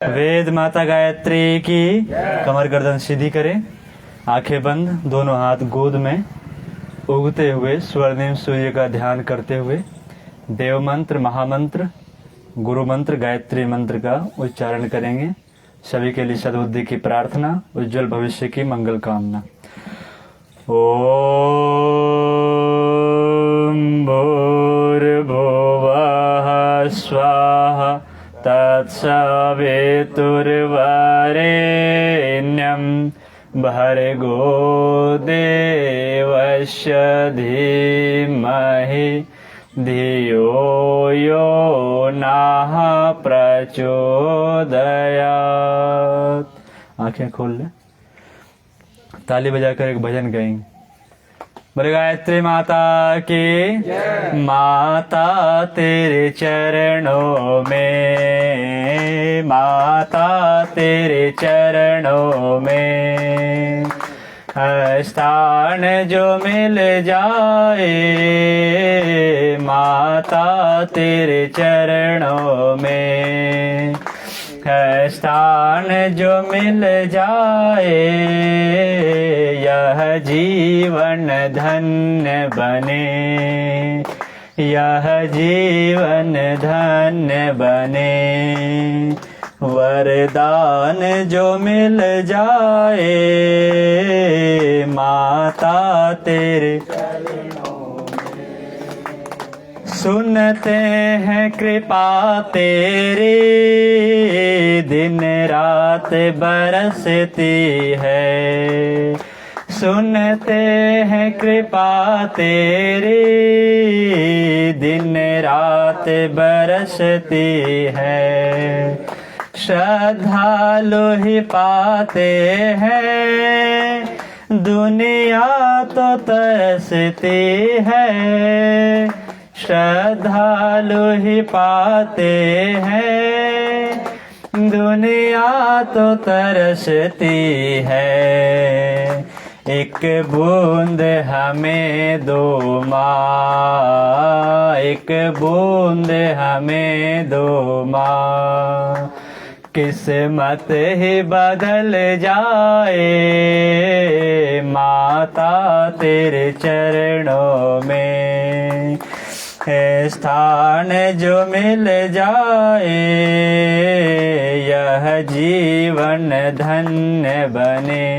वेद माता गायत्री की। कमर गर्दन सीधी करें, आंखें बंद, दोनों हाथ गोद में उगते हुए स्वर्णिम सूर्य का ध्यान करते हुए देव मंत्र, महामंत्र, गुरु मंत्र, गायत्री मंत्र का उच्चारण करेंगे। सभी के लिए सद्बुद्धि की प्रार्थना, उज्जवल भविष्य की मंगल कामना। ओम भूर्भुवः स्वाहा तत्सवितुर्वरेण्यं भर्गो देवस्य धीमहि धियो यो नः प्रचोदयात्। आंखें खोल ले, ताली बजाकर एक भजन गाएंगे। बोले गायत्री माता की। माता तेरे चरणों में, माता तेरे चरणों में स्थान जो मिल जाए, माता तेरे चरणों में स्थान जो मिल जाए, यह जीवन धन्य बने, यह जीवन धन्य बने। वरदान जो मिल जाए, माता तेरे सुनते हैं कृपा तेरी, दिन रात बरसती है। सुनते हैं कृपा तेरी, दिन रात बरसती है। श्रद्धालु ही पाते हैं, दुनिया तो तरसती है। श्रद्धालु ही पाते हैं, दुनिया तो तरसती है। एक बूंद हमें दो माँ, एक बूंद हमें दो माँ, किस्मत ही बदल जाए, माता तेरे चरणों में स्थान जो मिल जाए, यह जीवन धन्य बने।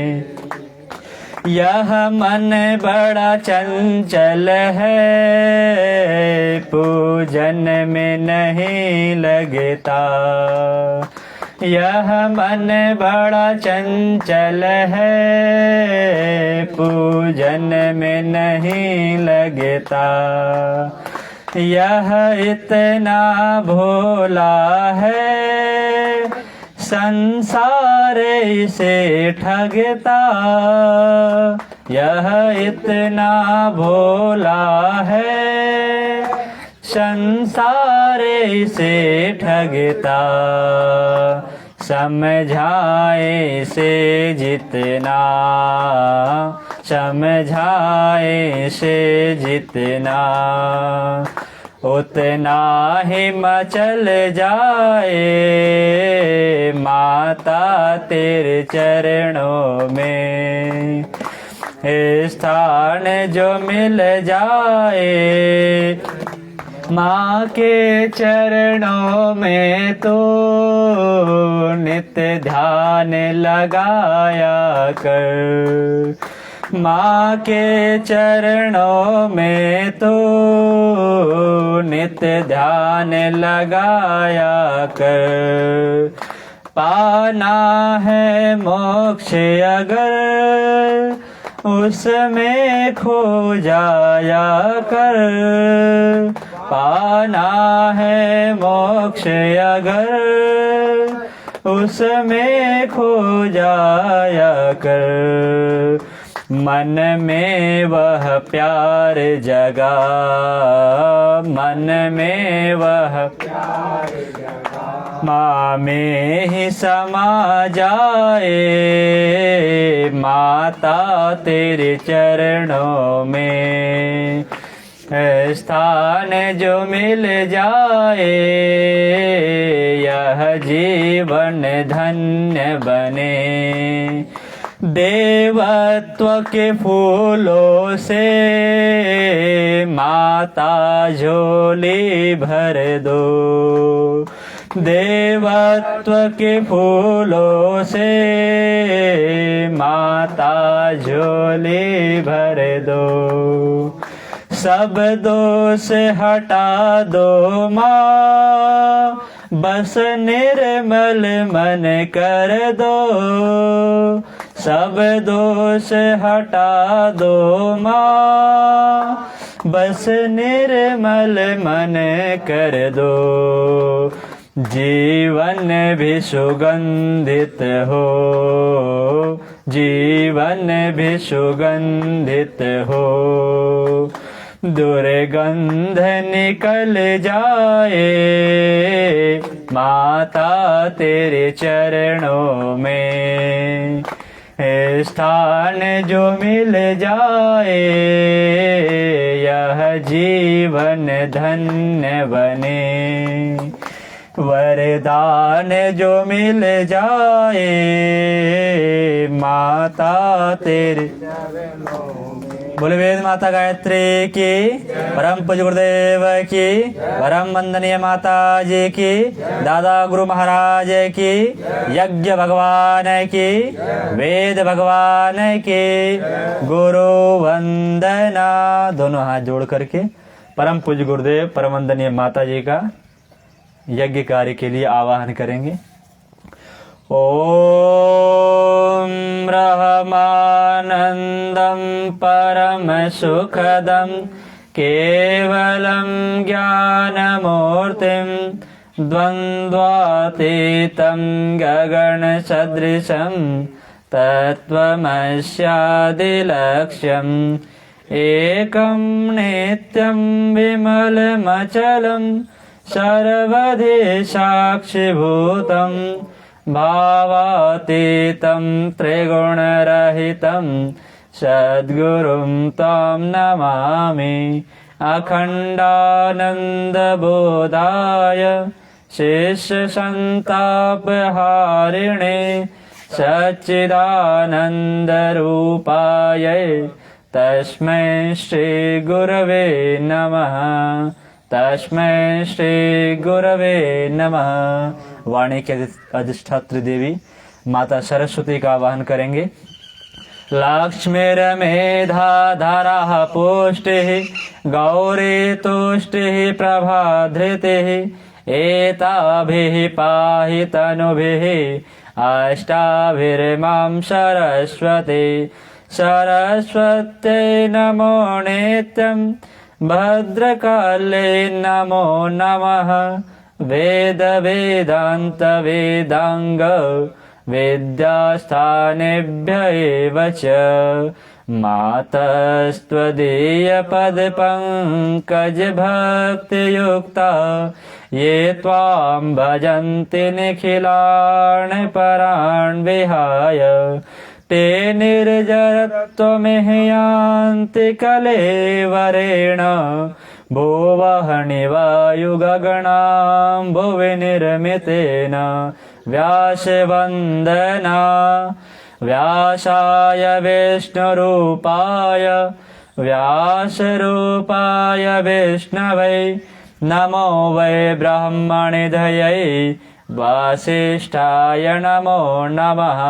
यह मन बड़ा चंचल है, पूजन में नहीं लगता। यह मन बड़ा चंचल है, पूजन में नहीं लगता। यह इतना भोला है, संसार इसे ठगता। यह इतना भोला है, संसार इसे ठगता। समझाए इसे जितना, समझाए इसे जितना, उतना ही मचल जाए, माता तेरे चरणों में स्थान जो मिल जाए। माँ के चरणों में तो नित्य ध्यान लगाया कर, माँ के चरणों में तो नित्य ध्यान लगाया कर। पाना है मोक्ष अगर, उसमें खो जाया कर। पाना है मोक्ष अगर, उसमें खो जाया कर। मन में वह प्यार जगा, मन में वह प्यार जगा, माँ में ही समा जाए, माता तेरे चरणों में स्थान जो मिल जाए यह जीवन धन्य बने। देवत्व के फूलों से माता झोली भर दो। देवत्व के फूलों से माता झोली भर दो। सब दोष हटा दो माँ, बस निर्मल मन कर दो। सब दोष हटा दो माँ, बस निर्मल मन कर दो। जीवन भी सुगंधित हो, जीवन भी सुगंधित हो। दुर्गंध निकल जाए माता तेरे चरणों में। स्थान जो मिल जाए यह जीवन धन्य बने। वरदान जो मिल जाए माता तेरे। बोले वेद माता गायत्री की, परम पूज्य गुरुदेव की, परम वंदनीय माता जी की, दादा गुरु महाराज की, यज्ञ भगवान की, वेद भगवान की, गुरु वंदना। दोनों हाथ जोड़ करके परम पूज्य गुरुदेव परम वंदनीय माता जी का यज्ञ कार्य के लिए आवाहन करेंगे। ओम ब्रह्मानंदं परम सुखदं केवलं ज्ञानमूर्तिं द्वन्द्वातीतं गगनसदृशं तत्त्वमस्यादिलक्ष्यम् एकं नित्यं विमलमचलं सर्वधि साक्षिभूतं भावातीतं त्रिगुणरहितं सद्गुरुं तं नमामि। अखण्डानन्दबोधाय शिष्यसन्तापहारिणे सच्चिदानन्दरूपाय तस्मै श्रीगुरवे नमः। तस्मै श्री गुरवे नमः। वाणी के अधिष्ठात्री देवी माता सरस्वती का आवाहन करेंगे। लक्ष्मीर्मेधा धरा पुष्टिः गौरी तुष्टिः प्रभा धृतिः एताभिः पाहि तनुभिः अष्टाभिर्मां सरस्वती। सरस्वत्यै नमो नित्यं भद्रकाले नमो नमः। वेद वेदांत वेदांग विद्यास्थानेभ्य एव च मातस्त्वदीय पद पंकज भक्तियुक्ता ये त्वां भजन्ति निखिलान् परान् विहाय। ते निर्जरत्वमिह्यान्ति कलेवरेण भुवहनि वायुगगणां भुवि निर्मितेन। व्यासवन्दना व्यासाय विष्णुरूपाय व्यासरूपाय विष्णवे नमो वै ब्रह्मनिधये वासिष्ठाय नमो नमः।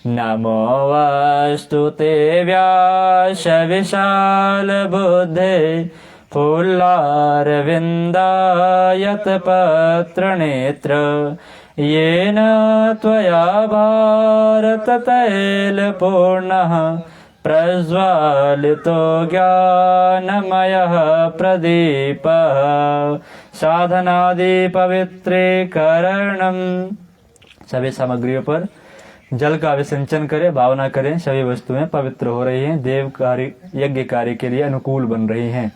नमो वास्तुते व्यास विशाल बुद्धे फुल्लारविन्दायत पत्रनेत्र येन त्वया भारततैलपूर्णः प्रज्वालितो ज्ञानमयः प्रदीपः। साधनादि पवित्रीकरणं। सभी सामग्रियों पर जल का विसंचन करें, भावना करें सभी वस्तुएं पवित्र हो रही हैं, देव कार्य यज्ञ कार्य के लिए अनुकूल बन रही हैं।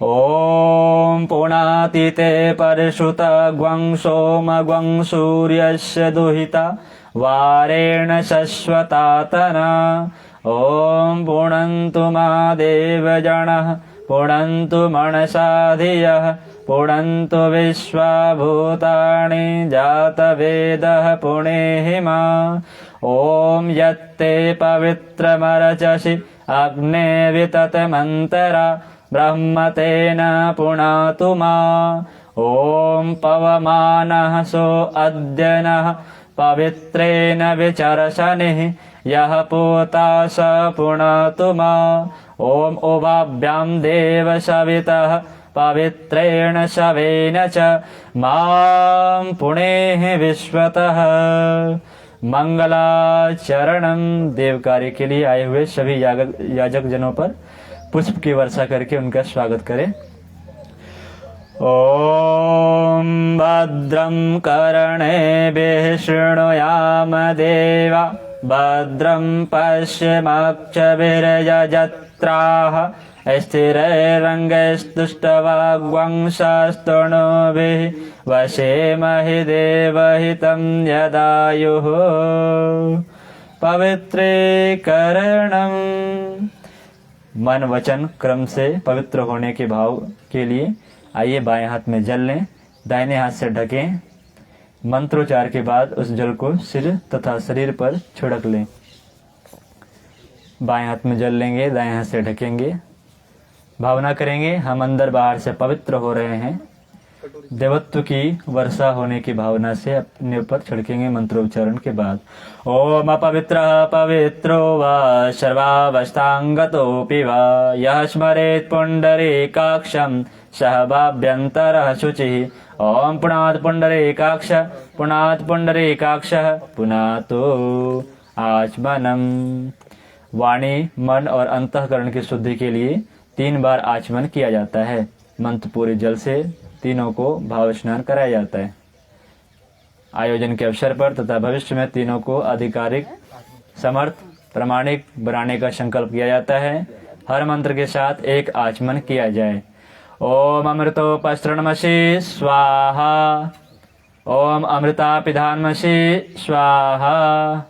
ओम पूर्णातीते परशुत ग्वं सोम ग्वं सूर्यस्य दुहिता वारेण शश्वतातना। ओम पूर्णन्तु मा देवजनः पुणन्तु मनसा धियः पुणन्तु विश्वभूतानि जातवेदः पुणेहि मा। ॐ यत्ते पवित्रमरचसि अग्ने विततमन्तरा ब्रह्म तेन पुनातु मा। ॐ पवमानः सो अद्य नः पवित्रेण विचर्षणिः यः पूता स पुनातु मा। ॐ उभाभ्यां देव सवितः पवित्रेण शवेन च मां पुणेः विश्वतः। मंगलाचरणम। देव कार्य के लिए आए हुए सभी याजक जनों पर पुष्प की वर्षा करके उनका स्वागत करें। ओम भद्रं कर्णेभिः शृणुयाम देवा भद्रं पश्येमाक्षभिर्यजत्राः स्थिरैरङ्गैस्तुष्टवाग्वंशास्तनूभिः वशेमहि देवहितं यदायुः। पवित्रीकरणम। मन वचन क्रम से पवित्र होने के भाव के लिए आइए बाएं हाथ में जल लें, दाहिने हाथ से ढकें। मंत्रोच्चार के बाद उस जल को सिर तथा शरीर पर छिड़क लें। बाएं हाथ में जल लेंगे, दाएं हाथ से ढकेंगे। भावना करेंगे हम अंदर बाहर से पवित्र हो रहे हैं। देवत्व की वर्षा होने की भावना से अपने ऊपर छिड़केंगे मंत्रोच्चारण के बाद। ओम अपवित्रः पवित्रो वा सर्वावस्थांगतोऽपि वा यः स्मरेत् पुण्डरीकाक्षं सः भाव्यन्तरः शुचिः। ओम पुनात् पुण्डरीकाक्ष पुनात् पुण्डरीकाक्षः पुनातो आचमनम्। वाणी, मन और अंतःकरण की शुद्धि के लिए 3 बार आचमन किया जाता है। मंत्र पूरे जल से तीनों को भाव स्नान कराया जाता है। आयोजन के अवसर पर तथा भविष्य में तीनों को आधिकारिक, समर्थ, प्रामाणिक बनाने का संकल्प किया जाता है। हर मंत्र के साथ एक आचमन किया जाए। ओम अमृतोपसृणमसि स्वाहा। ओम अमृतापिधानमसि स्वाहा।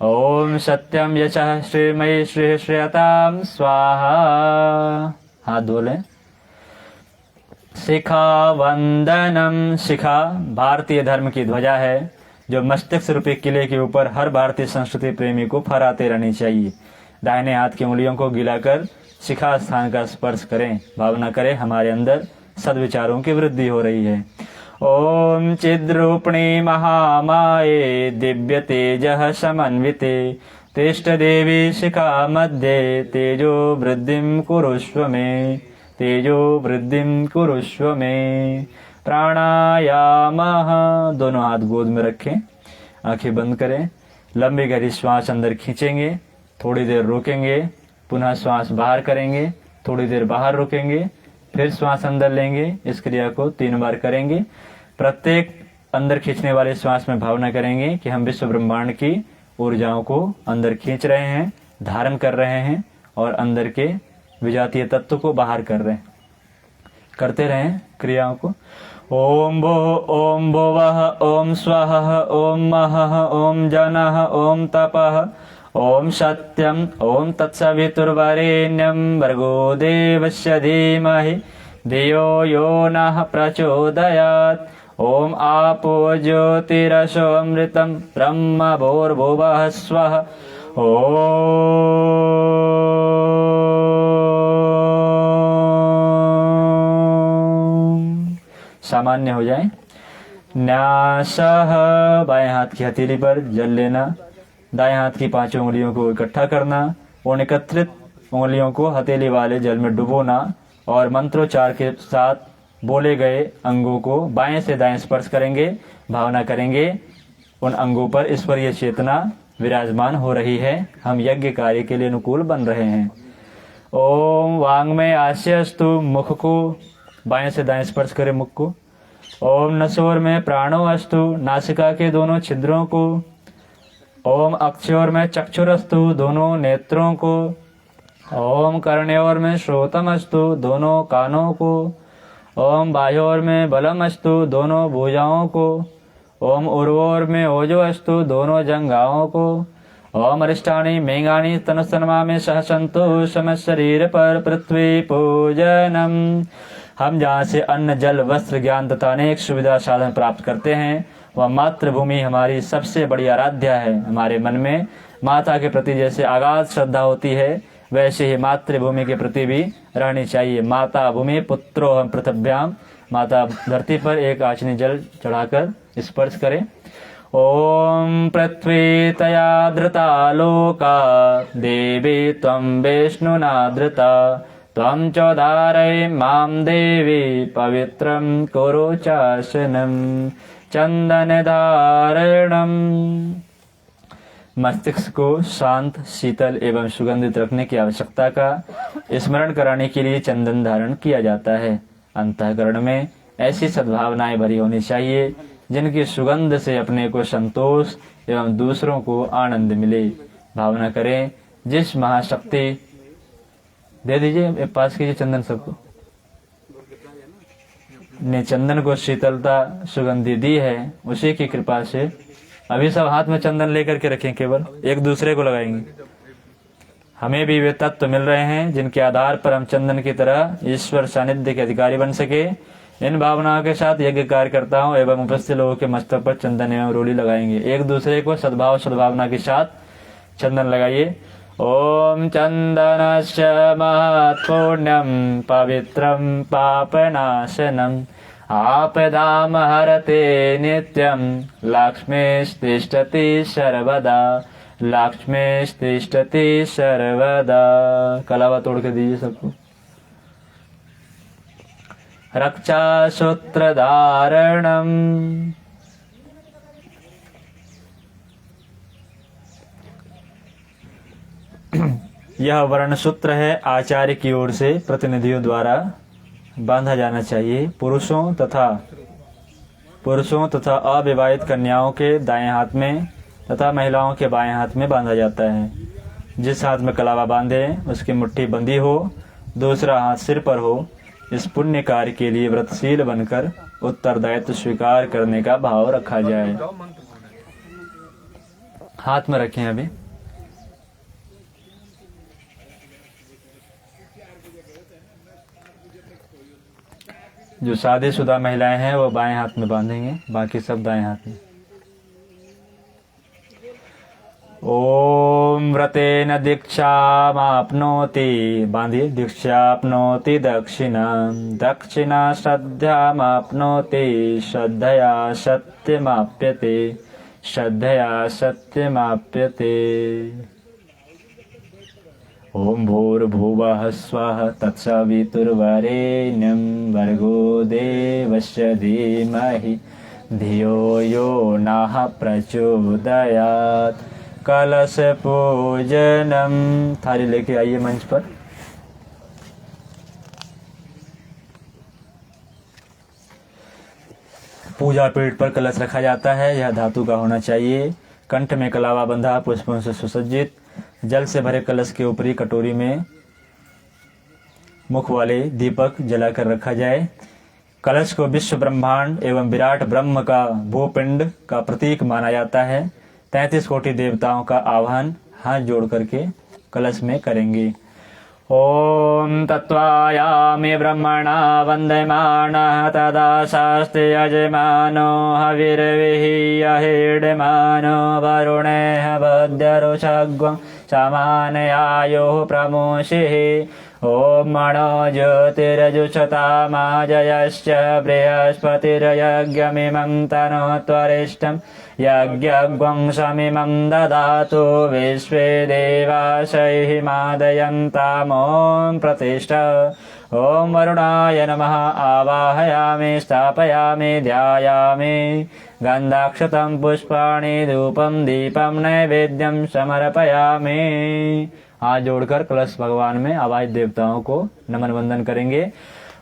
ओम सत्यम यशः श्रीमयी श्री श्रेयताम स्वाहा। हाथ धो लें। शिखा वंदनम। शिखा भारतीय धर्म की ध्वजा है जो मस्तिष्क रूपी किले के ऊपर हर भारतीय संस्कृति प्रेमी को फहराते रहनी चाहिए। दाहिने हाथ की उंगलियों को गिलाकर शिखा स्थान का स्पर्श करें। भावना करें हमारे अंदर सद्विचारों की वृद्धि हो रही है। ओम चिद्रूपिणी महामाये दिव्य तेजः समन्विते तिष्ठ देवी शिखा मध्ये तेजो वृद्धिं कुरुष्व मे तेजो वृद्धिं कुरुष्व मे। प्राणायाम। दोनों हाथ गोद में रखें, आंखें बंद करें। लंबी गहरी श्वास अंदर खींचेंगे, थोड़ी देर रोकेंगे, पुनः श्वास बाहर करेंगे, थोड़ी देर बाहर रोकेंगे, फिर श्वास अंदर लेंगे। इस क्रिया को 3 बार करेंगे। प्रत्येक अंदर खींचने वाले श्वास में भावना करेंगे कि हम विश्व ब्रह्मांड की ऊर्जाओं को अंदर खींच रहे हैं, धारण कर रहे हैं और अंदर के विजातीय तत्व को बाहर कर रहे हैं। करते रहें क्रियाओं को। ओम भुवः ओम स्वः ओम महः ओम जनः ओम तपः ओम सत्यम ओम तत्सवितुर्वरेण्यं भर्गो देवस्य धीमहि धियो यो नः प्रचोदयात्। ओम आपो ज्योतिरसो अमृतं ब्रह्म भूर्भुवः स्वः। सामान्य हो जाए। न्यासः। बाएं हाथ की हथेली पर जल लेना, दाएं हाथ की 5 उंगलियों को इकट्ठा करना, उन एकत्रित उंगलियों को हथेली वाले जल में डुबोना और मंत्रोच्चार के साथ बोले गए अंगों को बाएं से दाएं स्पर्श करेंगे। भावना करेंगे उन अंगों पर ईश्वरीय चेतना विराजमान हो रही है। हम यज्ञ कार्य के लिए अनुकूल बन रहे हैं। ओम वांग में आस्यस्तु। मुख को बाएं से दाएं स्पर्श करें मुख को। ओम नसोर में प्राणो अस्तु। नासिका के दोनों छिद्रों को। ओम अक्षयोर में चक्षुरस्तु। दोनों नेत्रों को। ओम कर्णयोर में श्रोतम अस्तु। दोनों कानों को। ओम बाह्योर में बलम अस्तु। दोनों भुजाओं को। ओम उर्वोर में ओजो अस्तु। दोनों जंघाओं को। ओम अरिष्टानि मेघानि तनुस्तन्मामि सह सन्तु सम शरीर पर पृथ्वी पूजनम। हम जहाँ से अन्न जल वस्त्र ज्ञान तथा अनेक सुविधा साधन प्राप्त करते हैं, वह मातृभूमि हमारी सबसे बड़ी आराध्या है। हमारे मन में माता के प्रति जैसे अगाध श्रद्धा होती है, वैसे ही मातृभूमि के प्रति भी रहनी चाहिए। माता भूमि पुत्रो हम पृथ्व्याम। माता धरती पर एक आचनी जल चढ़ाकर स्पर्श करें। ओम पृथ्वी तया धृता लोका देवी त्वं विष्णुना धृता त्वं चोदारय माम देवी पवित्रं कुरु चासनं चंदन धारणम। मस्तिष्क को शांत, शीतल एवं सुगंधित रखने की आवश्यकता का स्मरण कराने के लिए चंदन धारण किया जाता है। अंतःकरण में ऐसी सद्भावनाएं भरी होनी चाहिए जिनकी सुगंध से अपने को संतोष एवं दूसरों को आनंद मिले। भावना करें, जिस महाशक्ति, दे दीजिए पास कीजिए चंदन सबको, ने चंदन को शीतलता सुगंधि दी है, उसी की कृपा से अभी सब हाथ में चंदन लेकर के रखें, केवल एक दूसरे को लगाएंगे। हमें भी वे तत्व मिल रहे हैं जिनके आधार पर हम चंदन की तरह ईश्वर सानिध्य के अधिकारी बन सके। इन भावनाओं के साथ यज्ञ कार्य करता हूँ एवं उपस्थित लोगों के मस्तक पर चंदन एवं रोली लगाएंगे। एक दूसरे को सद्भाव सद्भावना के साथ चंदन लगाइए। ओम चंदनस्य महत्पुण्यम पवित्रम पापनाशनम आपदाम हरते नित्यम लक्ष्मीस्तिष्ठति सर्वदा लक्ष्मीस्तिष्ठति सर्वदा। कलावा तोड़ के दीजिए सबको। रक्षा सूत्र धारणम। यह वर्ण सूत्र है, आचार्य की ओर से प्रतिनिधियों द्वारा बांधा जाना चाहिए। पुरुषों तथा अविवाहित कन्याओं के दाएं हाथ में तथा महिलाओं के बाएं हाथ में बांधा जाता है। जिस हाथ में कलावा बांधे उसकी मुट्ठी बंधी हो, दूसरा हाथ सिर पर हो। इस पुण्य कार्य के लिए व्रतशील बनकर उत्तरदायित्व स्वीकार करने का भाव रखा जाए। हाथ में रखें अभी। जो शादीशुदा महिलाएं हैं वो बाएं हाथ में बांधेंगे, बाकी सब दाएं हाथ में। ओम व्रतेन दीक्षामाप्नोति, बांधिए। दीक्षाप्नोति दक्षिणा, दक्षिणा श्रद्धामाप्नोति, श्रद्धया सत्यमाप्यते, श्रद्धया सत्यमाप्यते। ओम भूर्भुवः स्वः तत्सवितुर्वरेण्यं भर्गो देवस्य धीमहि धियो यो नः प्रचोदयात्। कलश पूजनम। थाली लेके आइए मंच पर। पूजा पीठ पर कलश रखा जाता है, यह धातु का होना चाहिए। कंठ में कलावा बंधा, पुष्पों से सुसज्जित। जल से भरे कलश के ऊपरी कटोरी में मुख वाले दीपक जलाकर रखा जाए। कलश को विश्व ब्रह्मांड एवं विराट ब्रह्म का भूपिंड का प्रतीक माना जाता है। 33 कोटि देवताओं का आह्वान हाथ जोड़ करके कलश में करेंगे। ओम तत्वायामि ब्रह्मणा वंदयमानः तदा शास्त्रे यजमानो हविर्विहीयहीड्यमानो वरुणेह वद्यरुषग्वं समानयायोः प्रमोषिः। ओम मणो ज्योतिरजुषतामाजयश्च बृहस्पतिर्यज्ञमिमं तनोत्वरिष्ठं यज्ञग्वं समिमं ददातु विश्वे देवाशैः मादयन्तामों प्रतिष्ठा। ओम वरुणाय नमः आवाहयामि स्थापयामि ध्यायामि गन्धाक्षतं पुष्पाणि धूपं दीपं नैवेद्यं समर्पयामि। हाथ जोड़कर कलश भगवान में आवाहित देवताओं को नमन वंदन करेंगे।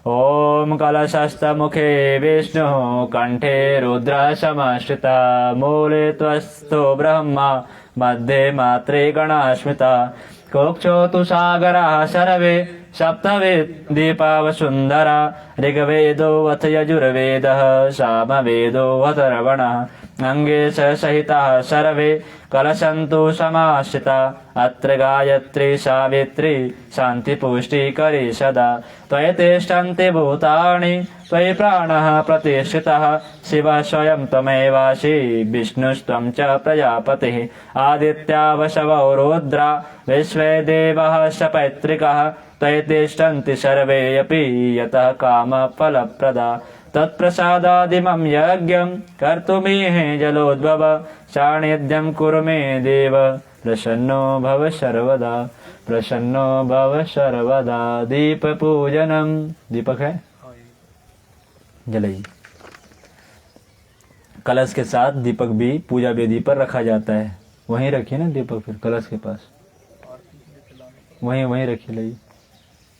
ओम कलशस्थ मुखे विष्णु कंठे रुद्र समाश्रिता मूले त्वस्तो ब्रह्मा मध्ये मात्रे गणास्मिता कोक्षो तु सागरः सर्वे सप्तवेद दीपावसुंदरा ऋग्वेदो अथ यजुर्वेदः सामवेदो अथर्वणः अंगे सहिताः सर्वे कलशन्तु समाश्रिता अत्र गायत्री सावित्री शान्तिपुष्टिकरी सदा त्वयि तिष्ठन्ति भूतानि त्वयि प्राणः प्रतिष्ठितः शिवः स्वयं त्वमेवासि विष्णुस्त्वं च प्रजापतिः आदित्या वसवो रुद्रा विश्वे देवः सपैतृकः त्वयि तिष्ठन्ति सर्वे अपि यतः कामफलप्रदा तत्प्रसादादिमं यज्ञं कर्तुमीहे जलोद्भव सान्निध्यं कुरु मे देव प्रसन्नो भव सर्वदा प्रसन्नो भव सर्वदा। दीप पूजनम, दीपक है जलाइए। कलश के साथ दीपक भी पूजा वेदी पर रखा जाता है। वहीं रखिए ना दीपक, फिर कलश के पास वहीं रखिए। लाइए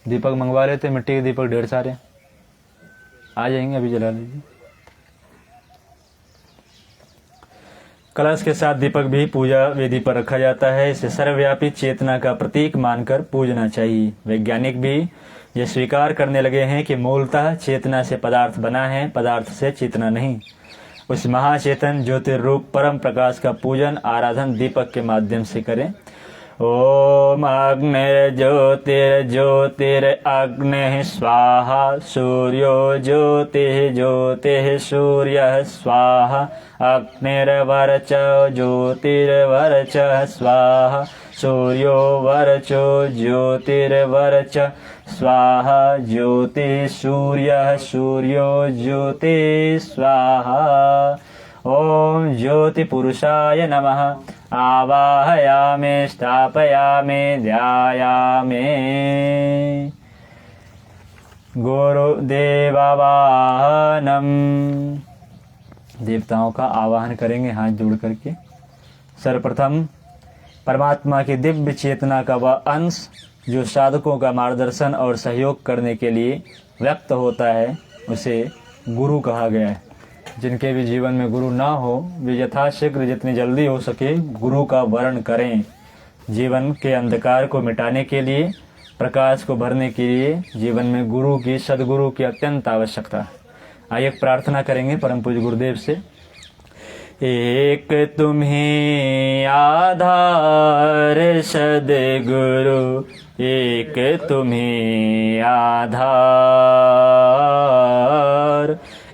दीपक मंगवा लेते, मिट्टी के दीपक ढेर सारे आ जाएंगे, अभी जला लीजिए। कलश के साथ दीपक भी पूजा वेदी पर रखा जाता है। इसे सर्वव्यापी चेतना का प्रतीक मानकर पूजना चाहिए। वैज्ञानिक भी ये स्वीकार करने लगे हैं कि मूलतः चेतना से पदार्थ बना है, पदार्थ से चेतना नहीं। उस महाचेतन ज्योतिर्रूप परम प्रकाश का पूजन आराधन दीपक के माध्यम से करें। ओम अग्निर्ज्योतिर्ज्योतिरग्निः स्वाहा सूर्यो ज्योतिः सूर्यः स्वाहा अग्निर्वरचो ज्योतिर्वरचः स्वाहा सूर्यो वरचो ज्योतिर्वरच स्वाहा ज्योतिः सूर्यः सूर्यो ज्योतिः स्वाहा। ओम ज्योति पुरुषाय नमः। आवाहयामि स्थापयामि ध्यायामि। गुरुदेवावाहनम, देवताओं का आवाहन करेंगे हाथ जोड़ करके। सर्वप्रथम परमात्मा की दिव्य चेतना का वह अंश जो साधकों का मार्गदर्शन और सहयोग करने के लिए व्यक्त होता है, उसे गुरु कहा गया है। जिनके भी जीवन में गुरु ना हो, वे यथाशीघ्र जितनी जल्दी हो सके गुरु का वर्ण करें। जीवन के अंधकार को मिटाने के लिए, प्रकाश को भरने के लिए जीवन में गुरु की, सदगुरु की अत्यंत आवश्यकता है। आइए प्रार्थना करेंगे परम पूज्य गुरुदेव से। एक तुम्हीं आधार सदगुरु, एक तुम्हीं आधार,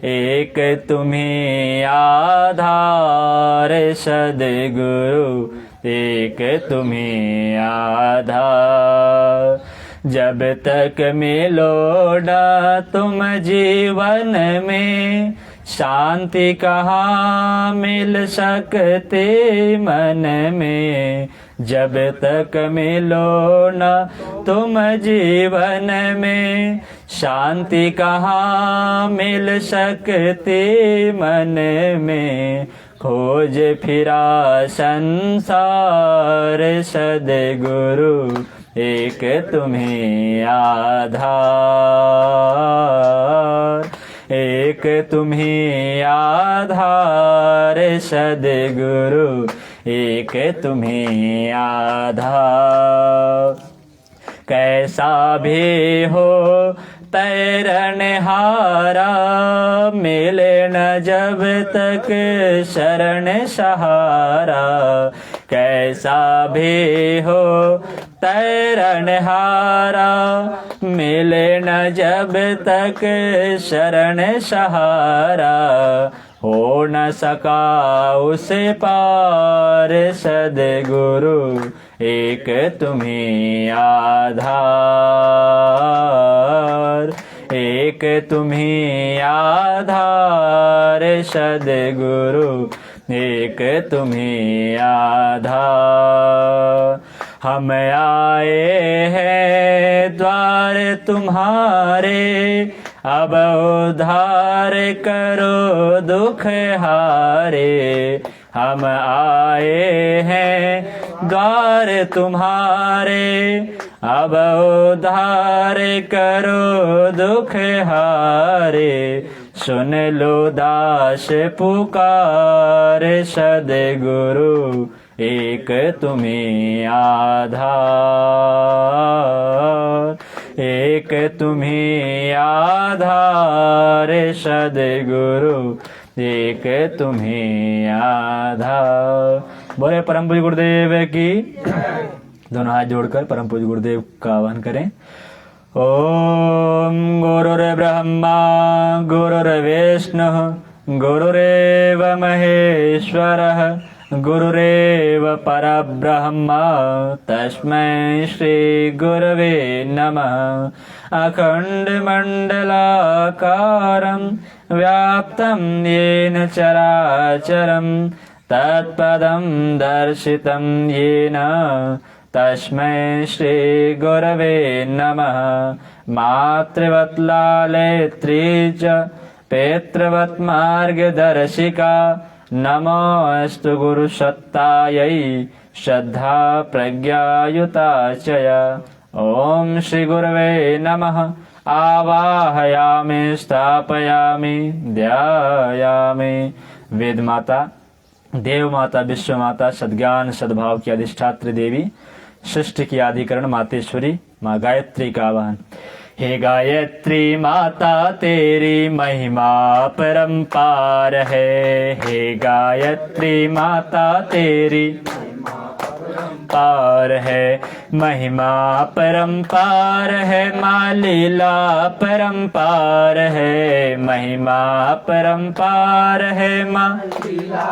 एक तुम्हीं आधार सदगुरु, एक तुम्हीं आधार। जब तक मिलो ना तुम जीवन में, शांति कहाँ मिल सकते मन में। जब तक मिलो ना तुम जीवन में, शांति कहाँ मिल सकते मन में। खोज फिरा संसार सदगुरु, एक तुम्हीं आधार, एक तुम्हीं आधार सदगुरु, एक तुम्हीं आधार। कैसा भी हो तैरनहारा, मिले न जब तक शरण सहारा। कैसा भी हो तैरनहारा, मिले न जब तक शरण सहारा। हो न सका उसे पार सदगुरु, एक तुम्हीं आधार, एक तुम्हीं आधार सदगुरु, एक तुम्हीं आधार। हम आए हैं द्वार तुम्हारे, अब उद्धार करो दुख हारे। हम आए हैं द्वार तुम्हारे, अब उद्धार करो दुख हारे। सुन लो दास पुकार सदगुरु, एक तुम्हीं आधार, एक तुम्हीं आधार सदगुरु, एक तुम्हें आधा। बोले परम पूज्य गुरुदेव की। दोनों हाथ जोड़कर परम पूज्य गुरुदेव का आह्वान करें। ओम गुरुर्ब्रह्मा गुरुर्विष्णुः गुरुरेव महेश्वरः गुरुरेव परब्रह्म तस्मै श्री गुरवे नमः। अखण्डमण्डलाकारं व्याप्तं येन चराचरं तत्पदं दर्शितं येन तस्मै श्री गुरवे नमः। मातृवत् लालयित्री च पितृवत् मार्गदर्शिका नमोऽस्तु गुरुसत्तायै श्रद्धा प्रज्ञायुता च। ओम श्री गुरवे नमः। आवाहयामि स्थापयामि ध्यायामि। वेद माता, देव माता, विश्व माता, सद्ज्ञान सद्भाव की अधिष्ठात्री देवी, सृष्टि की आदिकरण मातेश्वरी माँ गायत्री का आह्वान। हे गायत्री माता तेरी महिमा परंपार है। हे गायत्री माता तेरी पार है, महिमा परंपार है। माँ लीला परंपार है, महिमा परंपार है। माँ लीला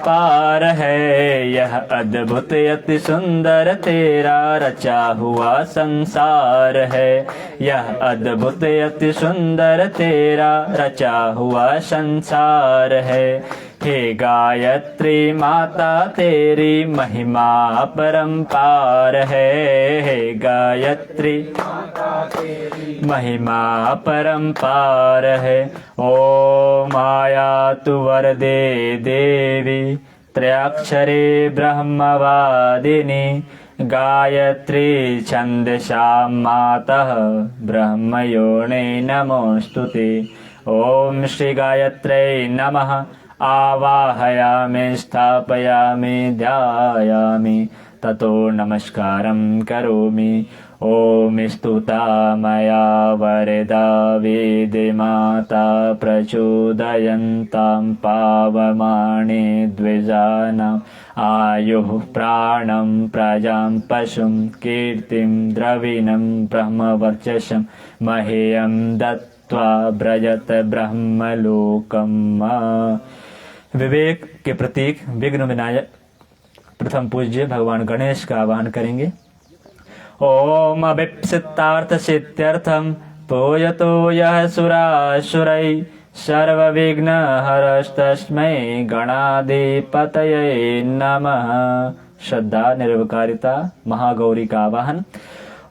पार है। यह अद्भुत अति सुंदर तेरा रचा हुआ संसार है। यह अद्भुत अति सुंदर तेरा रचा हुआ संसार है। हे गायत्री माता तेरी महिमा परंपार है। हे गायत्री माता तेरी महिमा परंपार है। ओम आयातु वरदे देवी त्रयाक्षरे ब्रह्मवादिनी गायत्री छन्दसां मातः ब्रह्मयोने नमोस्तुते। ओम श्री गायत्रै नमः। आवाहयामि स्थापयामि ध्यायामि ततो नमस्कारं करोमि। ओम स्तुता मया वरदा वेदमाता प्रचोदयन्तां पावमाने द्विजानाम् आयुः प्राणं प्रजां पशुं कीर्तिं द्रविणं ब्रह्मवर्चसं मह्यं दत्त्वा व्रजत ब्रह्मलोकम्। विवेक के प्रतीक विघ्न विनायक प्रथम पूज्य भगवान गणेश का आह्वान करेंगे। ओम अभिप्सितार्थ सिद्ध्यर्थम पूजतो यः सुरासुरै सर्वविघ्न हरस्तस्मै गणाधिपतये नमः। श्रद्धा निर्विकारिता महागौरी का आवाहन।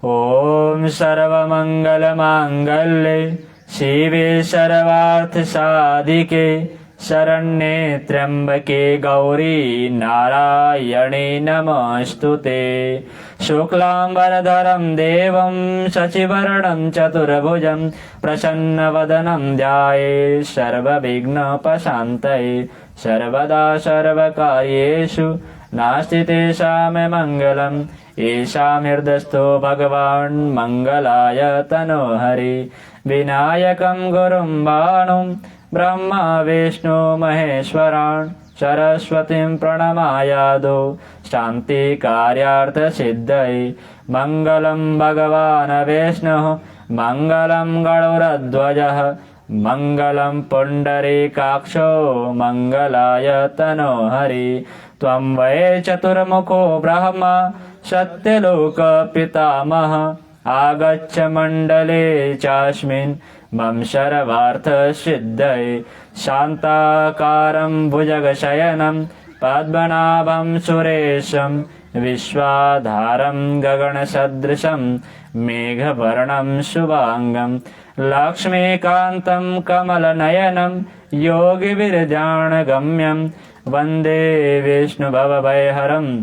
ओम सर्वमंगल मांगल्ये शिवे सर्वार्थ साधिके शरण्ये त्र्यंबके गौरी नारायणे नमोस्तुते। शुक्लांबरधरं देवं शशिवर्णं चतुर्भुजं प्रसन्नवदनं ध्याये सर्वविघ्नोपशान्तये। सर्वदा सर्वकार्येषु नास्ति तेषां मंगलम्। येषां हृदयस्थो भगवान् मंगलाय तनोहरि। विनायकं गुरुं बाणुं ब्रह्मा विष्णु महेश्वरान् सरस्वतीं प्रणमायादो शान्ति कार्यार्थ सिद्धये। मंगलं भगवान् विष्णुः मंगलं गरुडध्वजः मंगलं पुण्डरीकाक्षो मंगलाय तनोहरि। त्वं वै चतुर्मुखो ब्रह्मा सत्यलोक पितामह। आगच्छ मण्डले चास्मिन् मम सर्वार्थ सिद्धये। शान्ताकारं भुजगशयनं पद्मनाभं सुरेशं विश्वाधारं गगनसदृशं मेघवर्णं शुभांगं लक्ष्मीकान्तं कमलनयनं योगिविरजानगम्यं वन्दे विष्णुभवभयहरं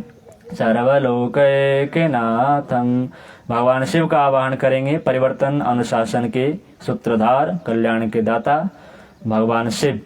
सर्वलोकैकनाथं। भगवान शिव का आवाहन करेंगे। परिवर्तन अनुशासन के सूत्रधार कल्याण के दाता भगवान शिव।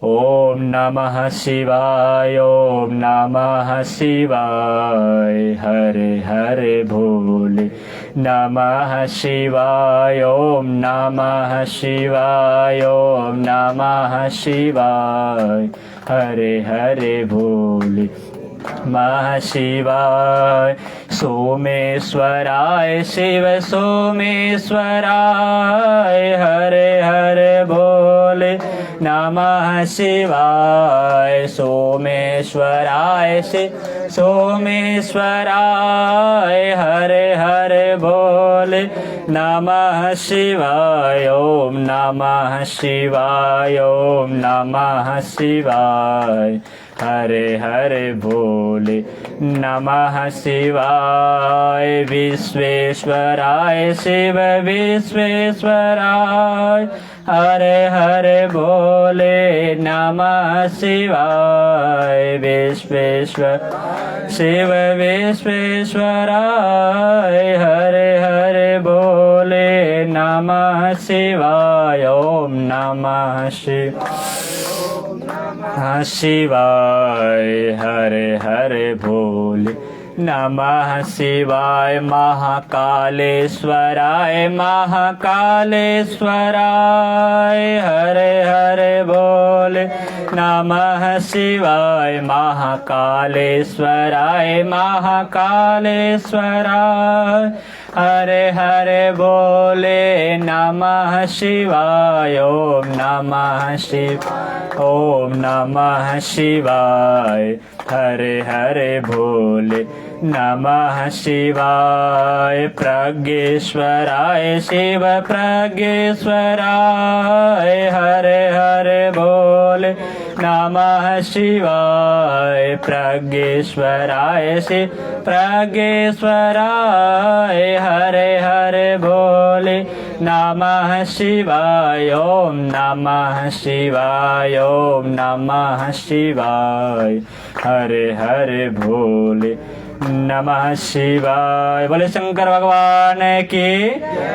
ओम नमः शिवाय, ओम नमः शिवाय, हरे हरे भोले नमः शिवाय, ओम नमः शिवाय, ओम नमः शिवाय, हरे हरे भोले नमः शिवाय। सोमेश्वराय शिव सोमेश्वराय, हरे हरे भोले नमः शिवाय। सोमेश्वराय शिव सोमेश्वराय, हरे हरे भोले नमः शिवाय। ओम नमः शिवाय, ओम नमः शिवाय, हरे हरे भोले नमः शिवाय। विश्वेश्वराय शिव विश्वेश्वराय, हरे हरे भोले नमः शिवाय। विश्वेश्वर शिव विश्वेश्वराय, हरे हरे भोले नमः शिवाय। ओम नमः शिवाय, हरे हरे भोले नमः शिवाय। महाकालेश्वराय महाकालेश्वराय, हरे हरे भोले नमः शिवाय। महाकालेश्वराय महाकालेश्वराय, हरे हरे भोले नमः शिवाय। ओम नमः शिवाय, ओम नमः शिवाय, हरे हरे भोले नमः शिवाय। प्रज्ञेश्वराय शिव प्रज्ञेश्वराय, हरे हरे भोले नमः शिवाय। प्रज्ञेश्वराय शिव प्रज्ञेश्वराय, हरे हरे भोले नमः शिवाय। ओम नमः शिवाय, ओम नमः शिवाय, हरे हरे भोले नमः शिवाय। बोले शंकर भगवान की।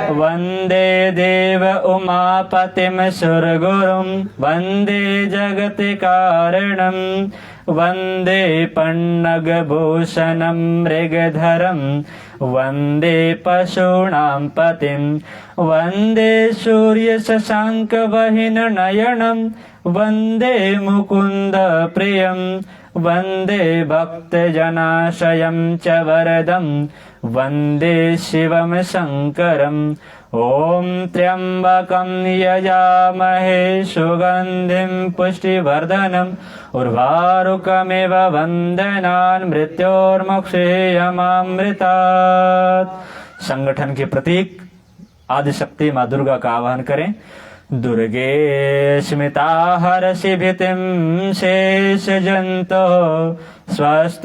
वंदे देव उमापतिम सुरगुरुम, वंदे जगत कारणम, वंदे पन्नगभूषणं मृगधरं, वंदे पशूनां पतिं, वंदे सूर्य शशांक वहिन नयनं, वंदे मुकुंद प्रियं, वंदे भक्तजनाशयं च वरदं, वंदे शिवं शंकरं। ओम त्र्यंबकं यजामहे सुगंधिं पुष्टिवर्धनम्, उर्वारुकमिव वंदनान् मृत्योर्मुक्षीयमामृतात्। संगठन के प्रतीक आदिशक्ति माँ दुर्गा का आवाहन करें। दुर्गे स्मिता हरसि भीतिं शेष जंतो, स्वस्थ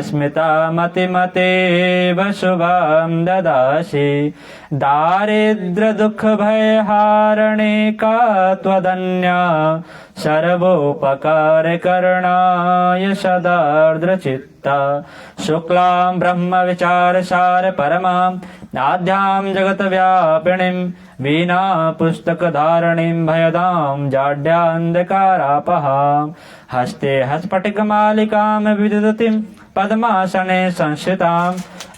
स्मिता मतिमतेव शुभां ददासि। दारिद्र दुख भय हारणे का त्वदन्या, सर्वोपकार करणाय सदार्द्र चित्ता। शुक्लां ब्रह्म विचार सार परमां, आद्यां जगत व्यापिणीं, वीणा पुस्तक धारणीं, भयदां जाड्यान्धकारापहां। हस्ते हस्फटिक मालिकां विदधतीं, पद्मासने संस्थितां,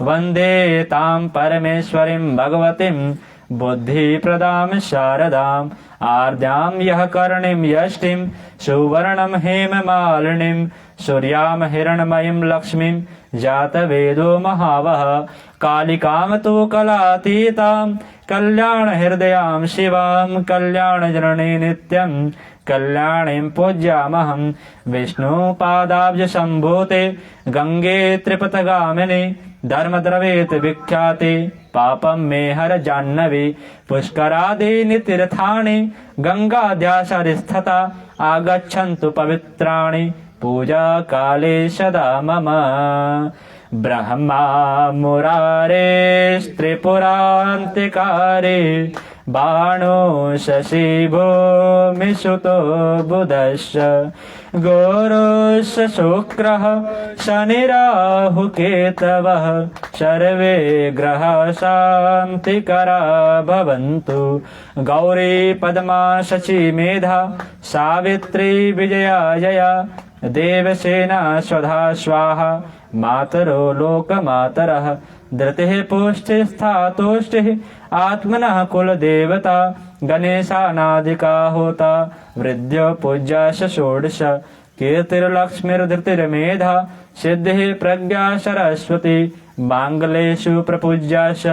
वन्दे तां परमेश्वरीं भगवतीं, बुद्धिप्रदां शारदाम्। आर्द्यां यः कर्णीं यष्टिं, सुवर्णं हेममालिनीं, सूर्यां हिरण्मयीं लक्ष्मीं, जातवेदो महावः। कालिकां तु कलातीतां, कल्याण हृदयां शिवां, कल्याणजननी नित्यं, कल्याणीं पूज्यामहं। विष्णुपादाब्ज सम्भूते, गंगे त्रिपथगामिनी, धर्मद्रवेत विख्याते, पापं मे हर जाह्नवी। पुष्करादीनि तीर्थानि, गंगाध्यासरिस्थता, आगच्छन्तु पवित्राणि, पूजा काले सदा मम। ब्रह्मा मुरारे त्रिपुरान्तिकारे, बाणो शशि भूमिसुतो बुधश्च गुरुश्च शुक्रः शनिराहुकेतवः सर्वे ग्रहाः शान्तिकरा भवन्तु। गौरी पद्मा शची मेधा सावित्री विजया जया देवसेना स्वधा स्वाहा मातरो लोकमातरः धृतिः पुष्टिः स्थातुष्टिः आत्मनः कुलदेवता गणेशानादिका होता वृद्ध्यो पूज्याश षोडश कीर्तिर्लक्ष्मीर्धृतिर्मेधा सिद्धिः प्रज्ञा सरस्वती माङ्गलेषु प्रपूज्याश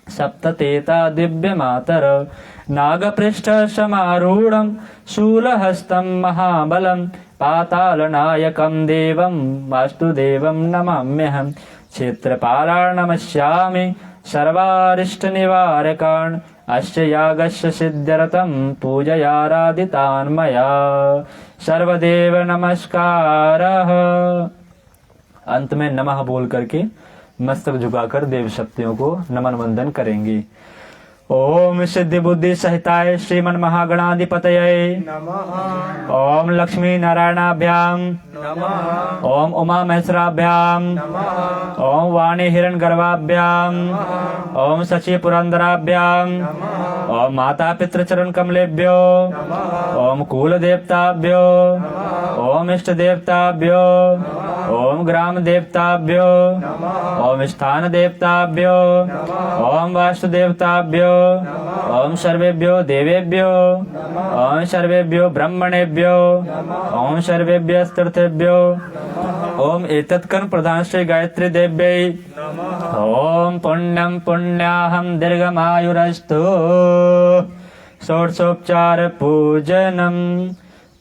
सप्ततेता दिव्यमातर नागपृष्ठ समारूढं शूलहस्तं महाबलं पातालनायकं देवं वास्तुदेवं नमाम्यहम्। क्षेत्रपालान् नमस्यामि सर्वारिष्टनिवारकान् अस्य यागस्य सिद्ध्यर्थं पूजयाराधितान् मया सर्वदेव नमस्कारः। अंत में नमः बोल करके मस्तक झुकाकर देव शक्तियों को नमन वंदन करेंगे। ओम सिद्धि बुद्धि सहिताय श्रीमन महागणाधिपतये नमः। ओम लक्ष्मी नारायणाभ्याम नमः। ओम उमा महेश्वराभ्याम नमः। ओम वाणी हिरण गर्भाभ्याम नमः। ओम शचि पुरंदराभ्याम नमः। ओम माता पितृ चरण कमलेभ्यो नमः। ओम कुल देवताभ्यो नमः। ओम इष्ट देवताभ्यो नमः। ओम ग्राम देवताभ्यो नमः। ओम स्थान देवताभ्यो नमः। ओम वास्तु देवताभ्यो ओम सर्वेभ्यो देवेभ्यो ओम सर्वेभ्यो ब्रह्मणेभ्यो ओम सर्वेभ्यो तीर्थेभ्यो ओम एतत्कर्म प्रधान श्री गायत्री देव्यै ओम पुण्यं पुण्याहं दीर्घमायुरस्तु। षोडशोपचार पूजनम।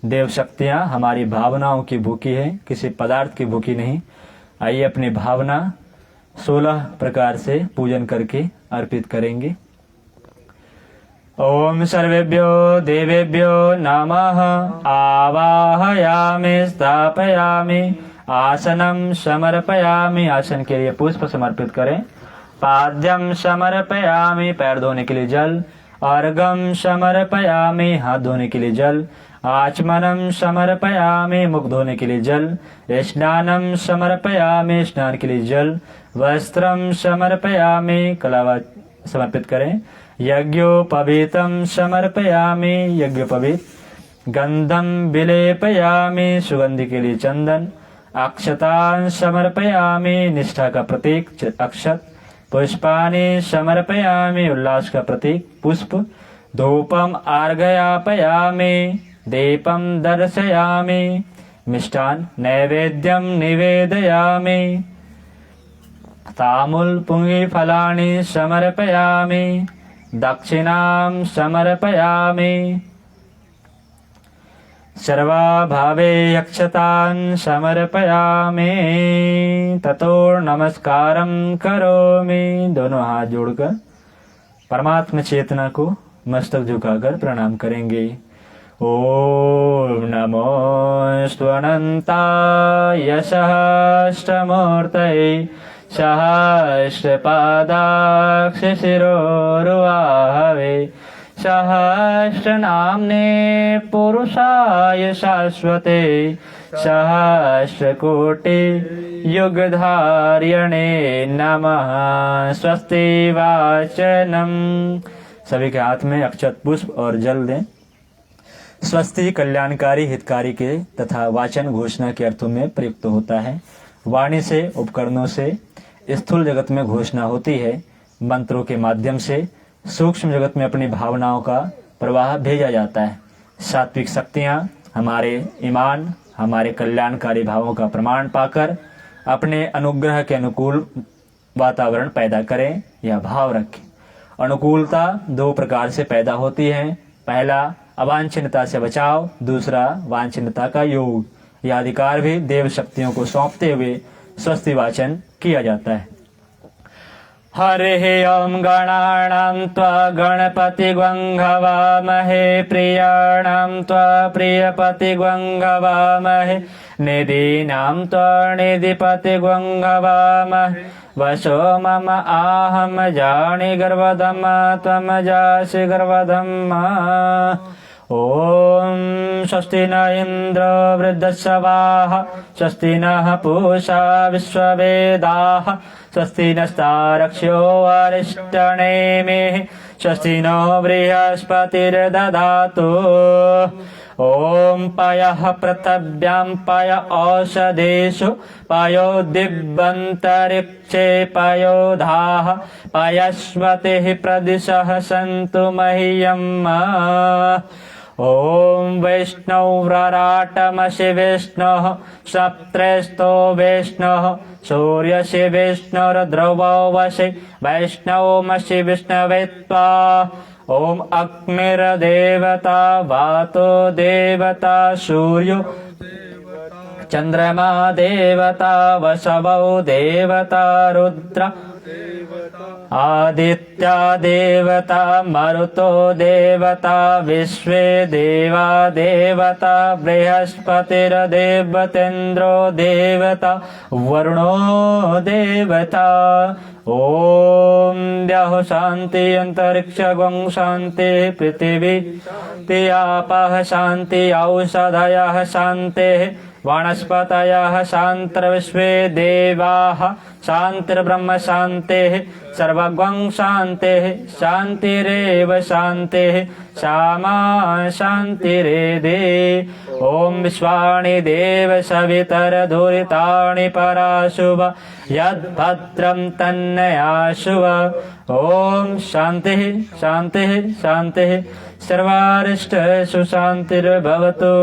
देव शक्तियां हमारी भावनाओं की भूखी है, किसी पदार्थ की भूखी नहीं। आइए अपनी भावना 16 प्रकार से पूजन करके अर्पित करेंगे। ओम सर्वेभ्यो देवेभ्यो नमः। आवाहयामि स्थापयामि आसनं समर्पयामि। आसन के लिए पुष्प समर्पित करें। पाद्यं समर्पयामि, पैर धोने के लिए जल। अर्घं समर्पयामि, हाथ धोने के लिए जल। आचमनं समर्पयामि, मुख धोने के लिए जल। स्नानं समर्पयामि, स्नान के लिए जल। वस्त्रं समर्पयामि, कलावा समर्पित करें। यज्ञोपवीतं समर्पयामि, यज्ञोपवीत। गंधं विलेपयामि, सुगंधि के लिए चंदन। अक्षतान् समर्पयामि, निष्ठा का प्रतीक अक्षत। पुष्पाणि समर्पयामि, उल्लास का प्रतीक पुष्प। धूपम अर्घयापयामि, दीपम दर्शयामि। मिष्टान नैवेद्यम निवेदयामि। तामुल पुंगी फलानि समर्पयामि। दक्षिणां समर्पयामि। सर्वाभावे अक्षतान् समर्पयामि। ततो नमस्कारं करोमि। दोनों हाथ जोड़कर परमात्मा चेतना को मस्तक झुकाकर प्रणाम करेंगे। ओम नमो स्वनंताय सहस्रमूर्तये सहस्रपादाक्ष शिरोरुवाहवे सहस्रनाम्ने पुरुषाय शाश्वते सहस्रकोटि युगधार्यणे नमः। स्वस्ति वाचनम। सभी के हाथ में अक्षत पुष्प और जल दें। स्वस्ति कल्याणकारी हितकारी के तथा वाचन घोषणा के अर्थों में प्रयुक्त होता है। वाणी से उपकरणों से स्थूल जगत में घोषणा होती है। मंत्रों के माध्यम से सूक्ष्म जगत में अपनी भावनाओं का प्रवाह भेजा जाता है। सात्विक शक्तियां हमारे ईमान, हमारे कल्याणकारी भावों का प्रमाण पाकर अपने अनुग्रह के अनुकूल वातावरण पैदा करें या भाव रखें। अनुकूलता 2 प्रकार से पैदा होती है। पहला अवांछनीयता से बचाव, दूसरा वांछनीयता का योग। यह अधिकार भी देव शक्तियों को सौंपते हुए स्वस्ति वाचन किया जाता है। हरे ओम गणानां त्वा गणपतिग्वं हवामहे प्रियाणां त्वा प्रियपतिग्वं हवामहे निधीनां त्वनिधिपतिगुङ्गवामहे वशो मम आहम जानि गर्वधम त्वं जासि गर्वधम। ॐ स्वस्ति न इन्द्र वृद्धश्रवाः स्वस्ति नः पूषा विश्ववेदाः स्वस्ति नस्तारक्ष्यो अरिष्टनेमिः स्वस्ति नो बृहस्पतिर्दधातु। ॐ पयः पृथिव्यां पय औषधेषु पयो दिव्यन्तरिक्षे पयोधाः पयस्वतिः प्रदिशः सन्तु मह्यम्। ॐ वैष्णवराटमसि विष्णुः सप्तस्तो विष्णुः सूर्यसि विष्णुर्ध्रुवो वसि वैष्णवमसि विष्णवे त्वा। ॐ अग्निर्देवता वातो देवता सूर्यो चन्द्रमा देवता वसवो देवता रुद्र आदित्या देवता मरुतो देवता विश्वे देवा देवता बृहस्पतिर्देवतेन्द्रो देवता वरुणो देवता। ॐ द्यौः शान्ति अंतरिक्ष गं शान्ति पृथिवी आपः शान्ति औषधयः शान्तिः वनस्पतयः शान्तिर्विश्वे देवाः शान्तिर्ब्रह्म शान्तिः सर्वगं शान्तिः शान्तिरेव शान्तिः श्यामा शान्तिरेधि। ॐ विश्वाणि देव सवितरधुरितानि पराशुभ यद्भद्रं तन्नयाशुभ। ॐ शान्तिः शान्तिः शान्तिः सर्वारिष्टसु शान्तिर्भवतु।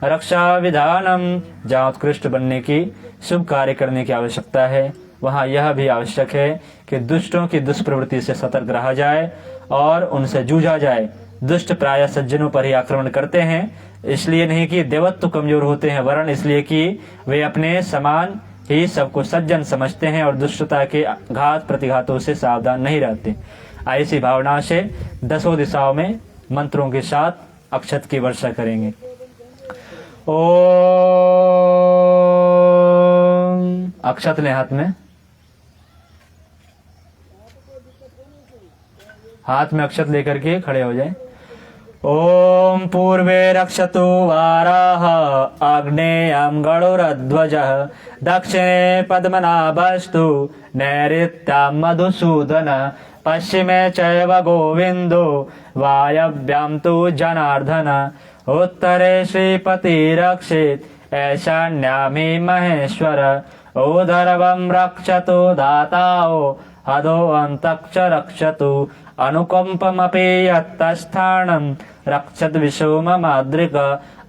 रक्षा विधानम। जहाँ उत्कृष्ट बनने की शुभ कार्य करने की आवश्यकता है वहाँ यह भी आवश्यक है कि दुष्टों की दुष्प्रवृत्ति से सतर्क रहा जाए और उनसे जूझा जाए। दुष्ट प्रायः सज्जनों पर ही आक्रमण करते हैं, इसलिए नहीं कि देवत्व कमजोर होते हैं, वरन इसलिए कि वे अपने समान ही सबको सज्जन समझते हैं और दुष्टता के घात प्रतिघातों से सावधान नहीं रहते। ऐसी भावना से 10 दिशाओं में मंत्रों के साथ अक्षत की वर्षा करेंगे। ओम अक्षत लें हाथ में, हाथ में अक्षत लेकर के खड़े हो जाएं। ओम पूर्वे रक्षतु वाराह आग्नेयं गरुड़ध्वजः दक्षिणे पद्मनाभस्तु नैऋत्यां मधुसूदन पश्चिमे चैव गोविंदो वायव्यां तु जनार्दन उत्तरे श्रीपति रक्षेत् ईशान्यां महेश्वर ऊर्ध्वं रक्षतु दाताओ अधो अन्तश्च रक्षतु अनुकंपमपि यत्तस्थानं रक्षत विशोममाद्रिक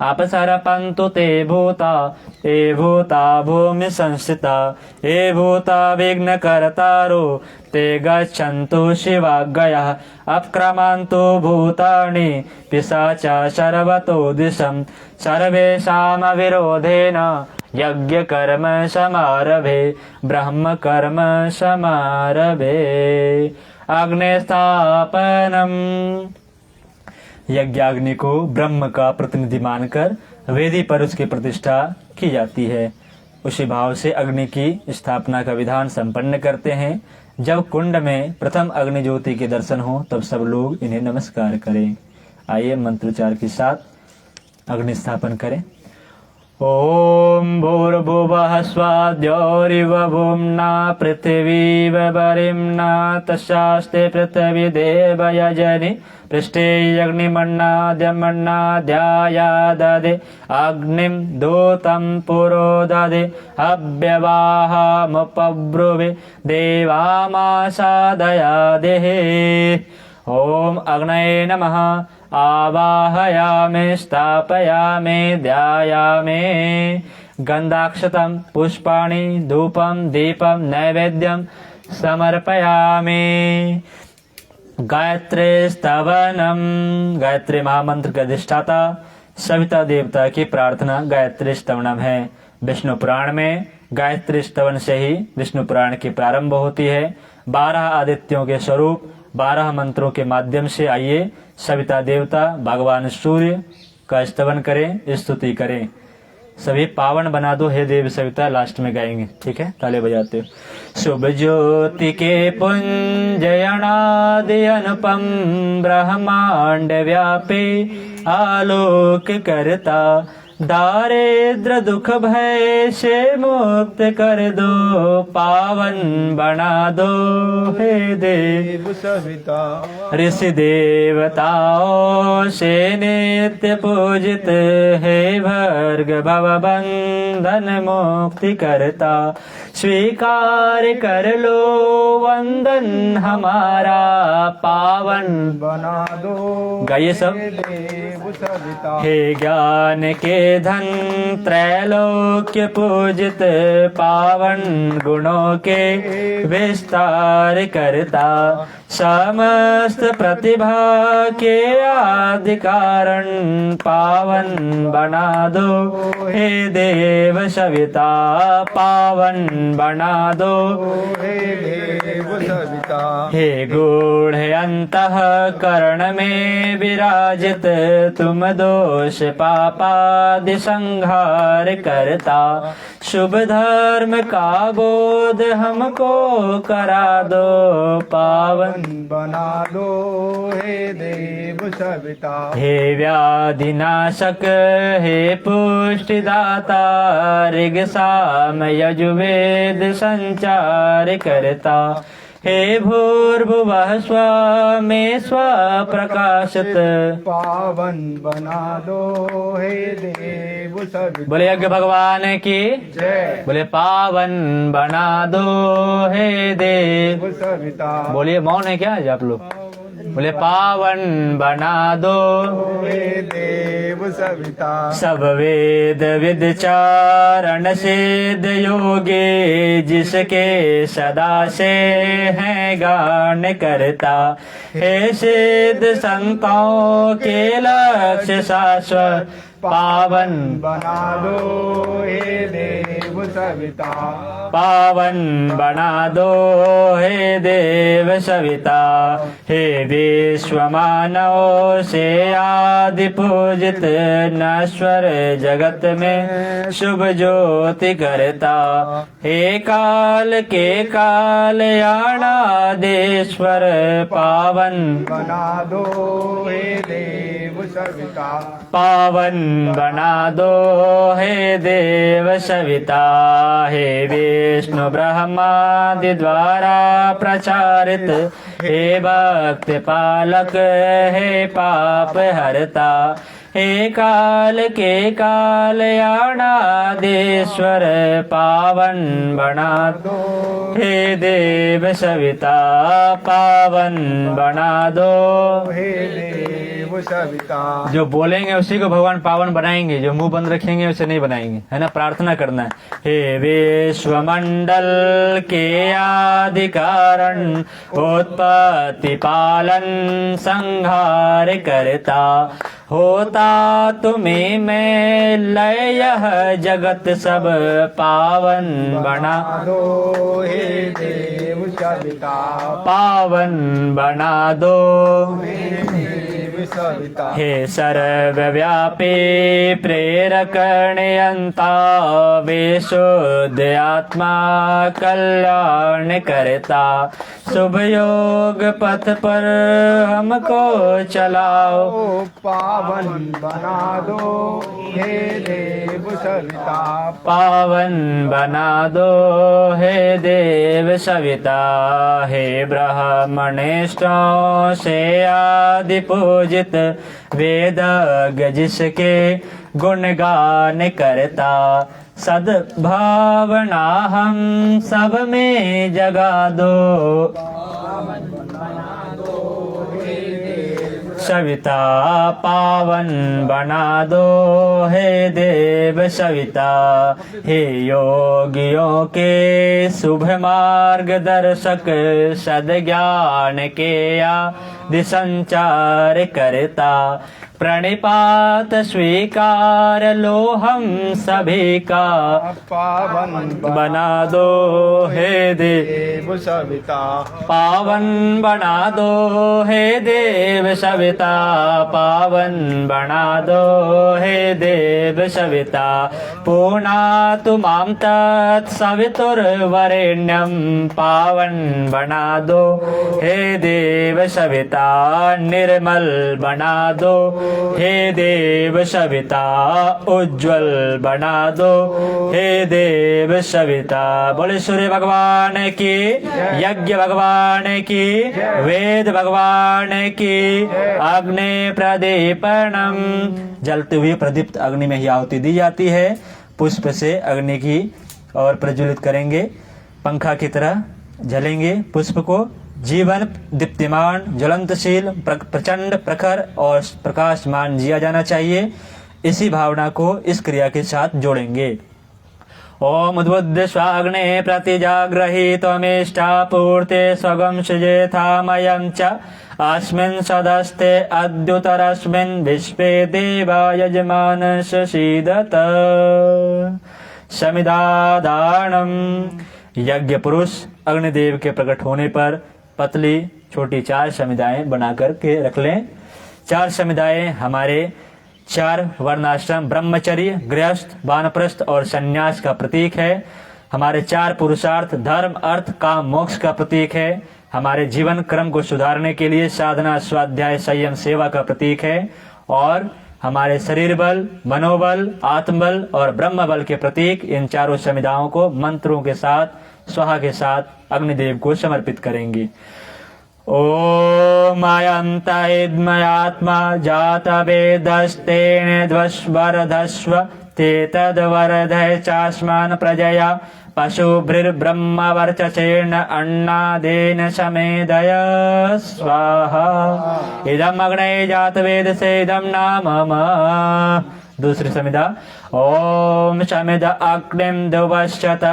अपसरपन्तु ते भूता भूमि संस्थिता ये भूता विघ्नकर्तारो ते गच्छन्तु शिवाज्ञया अपक्रमन्तु भूतानि पिशाचा सर्वतो दिशं सर्वेषां विरोधेन यज्ञकर्म समारभे ब्रह्म कर्म समारभे। अग्निस्थापनम। यज्ञाग्नि को ब्रह्म का प्रतिनिधि मानकर वेदी पर उसकी प्रतिष्ठा की जाती है। उसी भाव से अग्नि की स्थापना का विधान संपन्न करते हैं। जब कुंड में प्रथम अग्नि ज्योति के दर्शन हो तब सब लोग इन्हें नमस्कार करें। आइए मंत्रोच्चार के साथ अग्नि स्थापन करें। ओम भूर्भुवः स्वाद्योरिव भूम्ना पृथिवीव वरिम्ना तस्यास्ते पृथिवी देव यजनि पृष्ठे अग्निमन्नाद्यमन्नाद्याया ददे अग्निं दूतं पुरो ददे अव्यवाहमुपब्रुवे देवामासादयादेः। ओम अग्नये नमः। आवाहयामि स्थापयामि ध्यायामि। गंधाक्षतं पुष्पाणि धूपं दीपं नैवेद्यं समर्पयामि। गायत्री स्तवनम। गायत्री महामंत्र के अधिष्ठाता सविता देवता की प्रार्थना गायत्री स्तवनम है। विष्णु पुराण में गायत्री स्तवन से ही विष्णु पुराण की प्रारंभ होती है। 12 आदित्यों के स्वरूप 12 मंत्रों के माध्यम से आइए सविता देवता भगवान सूर्य का स्तवन करें, स्तुति करें। सभी पावन बना दो हे देव सविता, लास्ट में गाएंगे, ठीक है, ताले बजाते हो। शुभ ज्योति के पुंज अनादि अनुपम ब्रह्मांड व्यापे आलोक करता, दारिद्र दुख भय से मुक्त कर दो, पावन बना दो हे देव सविता। ऋषि देवताओं से नित्य पूजित हे भर्ग भव बंधन मुक्ति करता, स्वीकार कर लो वंदन हमारा, पावन बना दो गाइए सब। देव सविता। हे ज्ञान के धन त्रैलोक्य पूजित, पावन गुणों के विस्तार करता, समस्त प्रतिभा के आदि कारण, पावन बना दो हे देव सविता, पावन बना दो हे देव सविता। हे गूढ़ अंतः करण में विराजित, तुम दोष पापादि संहार करता, शुभ धर्म का बोध हमको करा दो, पावन बना दो हे देव सविता। हे व्याधि नाशक हे पुष्टिदाता, ऋग साम यजुर्वेद संचार करता, हे भूर्भुवः स्वः में स्व प्रकाशित, पावन बना दो हे देव सविता। बोले यज्ञ भगवान की जय। बोले पावन बना दो हे देव सविता। बोलिए मौन है क्या आज आप लोग? बोले पावन बना दो हे देव सविता। सब वेद विदचारण सिद्ध योगी, जिसके सदा से हैं गान करता, हे सिद्ध संतों के लक्ष्य शाश्वत, पावन बना दो हे देव सविता। पावन बना दो हे देव सविता। हे विश्व मानव से आदि पूजित, नश्वर जगत में शुभ ज्योति करता, हे काल के काल अनादेश्वर, पावन बना दो हे देव सविता। पावन बना दो हे देव सविता। हे विष्णु ब्रह्मादि द्वारा प्रचारित, हे भक्त पालक हे पाप हरता, हे काल के काल अनादेश्वर, पावन बना दो हे देव सविता, पावन बना दो हे देव सविता। जो बोलेंगे उसी को भगवान पावन बनाएंगे, जो मुंह बंद रखेंगे उसे नहीं बनाएंगे, है ना। प्रार्थना करना है। हे विश्व मंडल के आदि कारण, उत्पत्ति पालन संहार करता, होता तुम्हें मैं लय यह जगत सब, पावन बना दो हे देव सविता। पावन बना दो हे देव सविता। हे सर्वव्यापी प्रेरक नियंता, विशुद्ध आत्मा कल्याण करता, शुभ योग पथ पर हमको चलाओ, पावन बना दो हे देव सविता। पावन बना दो हे देव सविता। हे ब्राह्मणेष्ठों से आदि पूजित, वेदज्ञ जिसके गुणगान करता, सद्भावना हम सब में जगा दो, सविता पावन बना दो हे देव सविता। हे योगियों के शुभ मार्गदर्शक, सद्ज्ञान के आदि संचार करता, प्रणिपात स्वीकार लो हम सभी का पावन बना दो हे देव देव सविता पावन बना दो हे देव सविता पावन बना दो हे देव सविता पूर्णातु मां तत्सवितुर्वरेण्यं पावन बना दो हे देव सविता निर्मल बना दो हे देव सविता उज्जवल बना दो हे देव सविता। बोले सूर्य भगवान की यज्ञ भगवान की वेद भगवान की अग्नि प्रदीपनम। जलते हुए प्रदीप्त अग्नि में ही आहुति दी जाती है। पुष्प से अग्नि की और प्रज्वलित करेंगे, पंखा की तरह जलेंगे पुष्प को। जीवन दीप्तिमान ज्वलंतशील प्रचंड प्रखर और प्रकाशमान जिया जाना चाहिए। इसी भावना को इस क्रिया के साथ जोड़ेंगे। ओम उद्बुद्ध स्वाग्ने प्रतिजाग्रही त्वमेष्टा पूर्ते स्वगं सृजेथामयं च अस्मिन् सदस्ते अद्युतरस्मिन् विश्वे देवा यजमानस्य सीदत। समिदादानम। यज्ञ पुरुष अग्निदेव के प्रकट होने पर पतली छोटी 4 समिदाएं बनाकर के रख लें। 4 समिदाएं हमारे 4 वर्णाश्रम ब्रह्मचर्य, गृहस्थ, वानप्रस्थ और संन्यास का प्रतीक है। हमारे 4 पुरुषार्थ धर्म, अर्थ, काम, मोक्ष का प्रतीक है। हमारे जीवन क्रम को सुधारने के लिए साधना, स्वाध्याय, संयम, सेवा का प्रतीक है। और हमारे शरीर बल, मनोबल, आत्मबल और ब्रह्म बल के प्रतीक इन 4 समिदाओं को मंत्रों के साथ, स्वाहा के साथ अग्निदेव को समर्पित करेंगे। ओम अयंत इद्मयात्मा जात वेदस्तेन ध्वस्वरधस्व ते तद्वरधय चास्मान प्रजया पशुभृर्ब्रह्मवर्चसेन अन्नादेन समेदय स्वाहा। इदम अग्नये जात वेद से इदम नाम मम। दूसरी समिधा। ओम समिध अग्निम दुवश्यत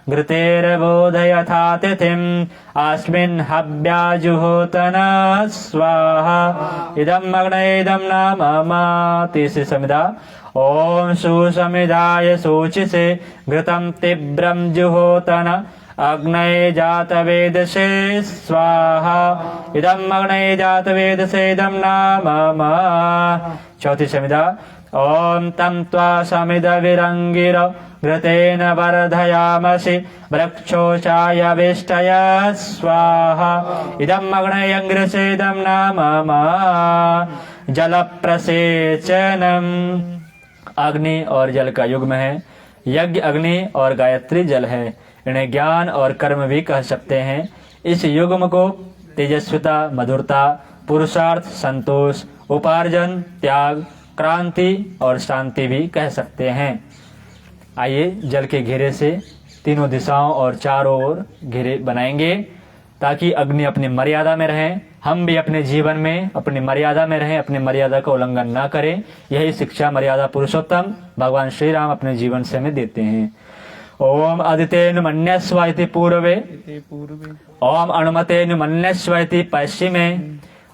घृतेर्बोधयथा तिथिम् अस्मिन् हव्याजुहोतन स्वाहा। इदम अग्नये इदम नाम मम। तीसरी समिधा। ओम सुसमिधाय शोचिसे घृतं तीव्रं जुहोतन अग्नये जात वेदसे स्वाहा। इदम अग्नये जात वेदसे इदम नाम मम। चौथी समिधा। ओम तम त्वा समिध विरंगिर घृतेन वर्धयामसि वृक्षोषाय वेष्टय स्वाहा। इदम अग्नये अंग्रसे इदम नाम मम। जल प्रसेचनम। अग्नि और जल का युग्म है। यज्ञ अग्नि और गायत्री जल है। इन्हें ज्ञान और कर्म भी कह सकते हैं। इस युग्म को तेजस्विता, मधुरता, पुरुषार्थ, संतोष, उपार्जन, त्याग, क्रांति और शांति भी कह सकते हैं। आइए जल के घेरे से तीनों दिशाओं और चारों ओर घेरे बनाएंगे ताकि अग्नि अपनी मर्यादा में रहें, हम भी अपने जीवन में अपनी मर्यादा में रहें, अपनी मर्यादा का उल्लंघन ना करें। यही शिक्षा मर्यादा पुरुषोत्तम भगवान श्री राम अपने जीवन से हमें देते हैं। ओम आदितेन मन्यस्व इति पूर्वे, ओम अनुमतेन मन्यस्व इति पश्चिमे,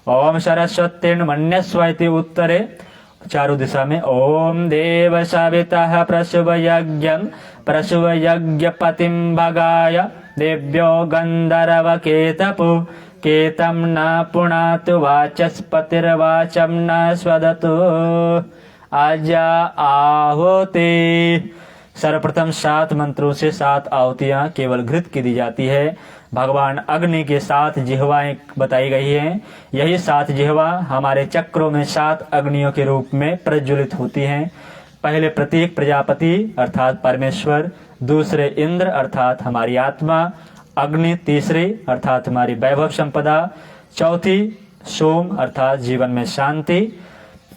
ओम सरस्वतेन मन्यस्व इति उत्तरे। चारों दिशा में ओम देव सवितः प्रसुव यज्ञं प्रसुव यज्ञपतिं भगाय देव्यो गंधर्व केतपु केतम न पुणातु वाचस्पतिर्वाचम न स्वदतु आजा आहुति। सर्वप्रथम 7 मंत्रों से 7 आहुतियां केवल घृत की दी जाती है। भगवान अग्नि के 7 जिह्वाएं बताई गई हैं। यही 7 जिह्वा हमारे चक्रों में 7 अग्नियों के रूप में प्रज्वलित होती हैं। पहले प्रतीक प्रजापति अर्थात परमेश्वर, दूसरे इंद्र अर्थात हमारी आत्मा, अग्नि तीसरी अर्थात हमारी वैभव संपदा, चौथी सोम अर्थात जीवन में शांति,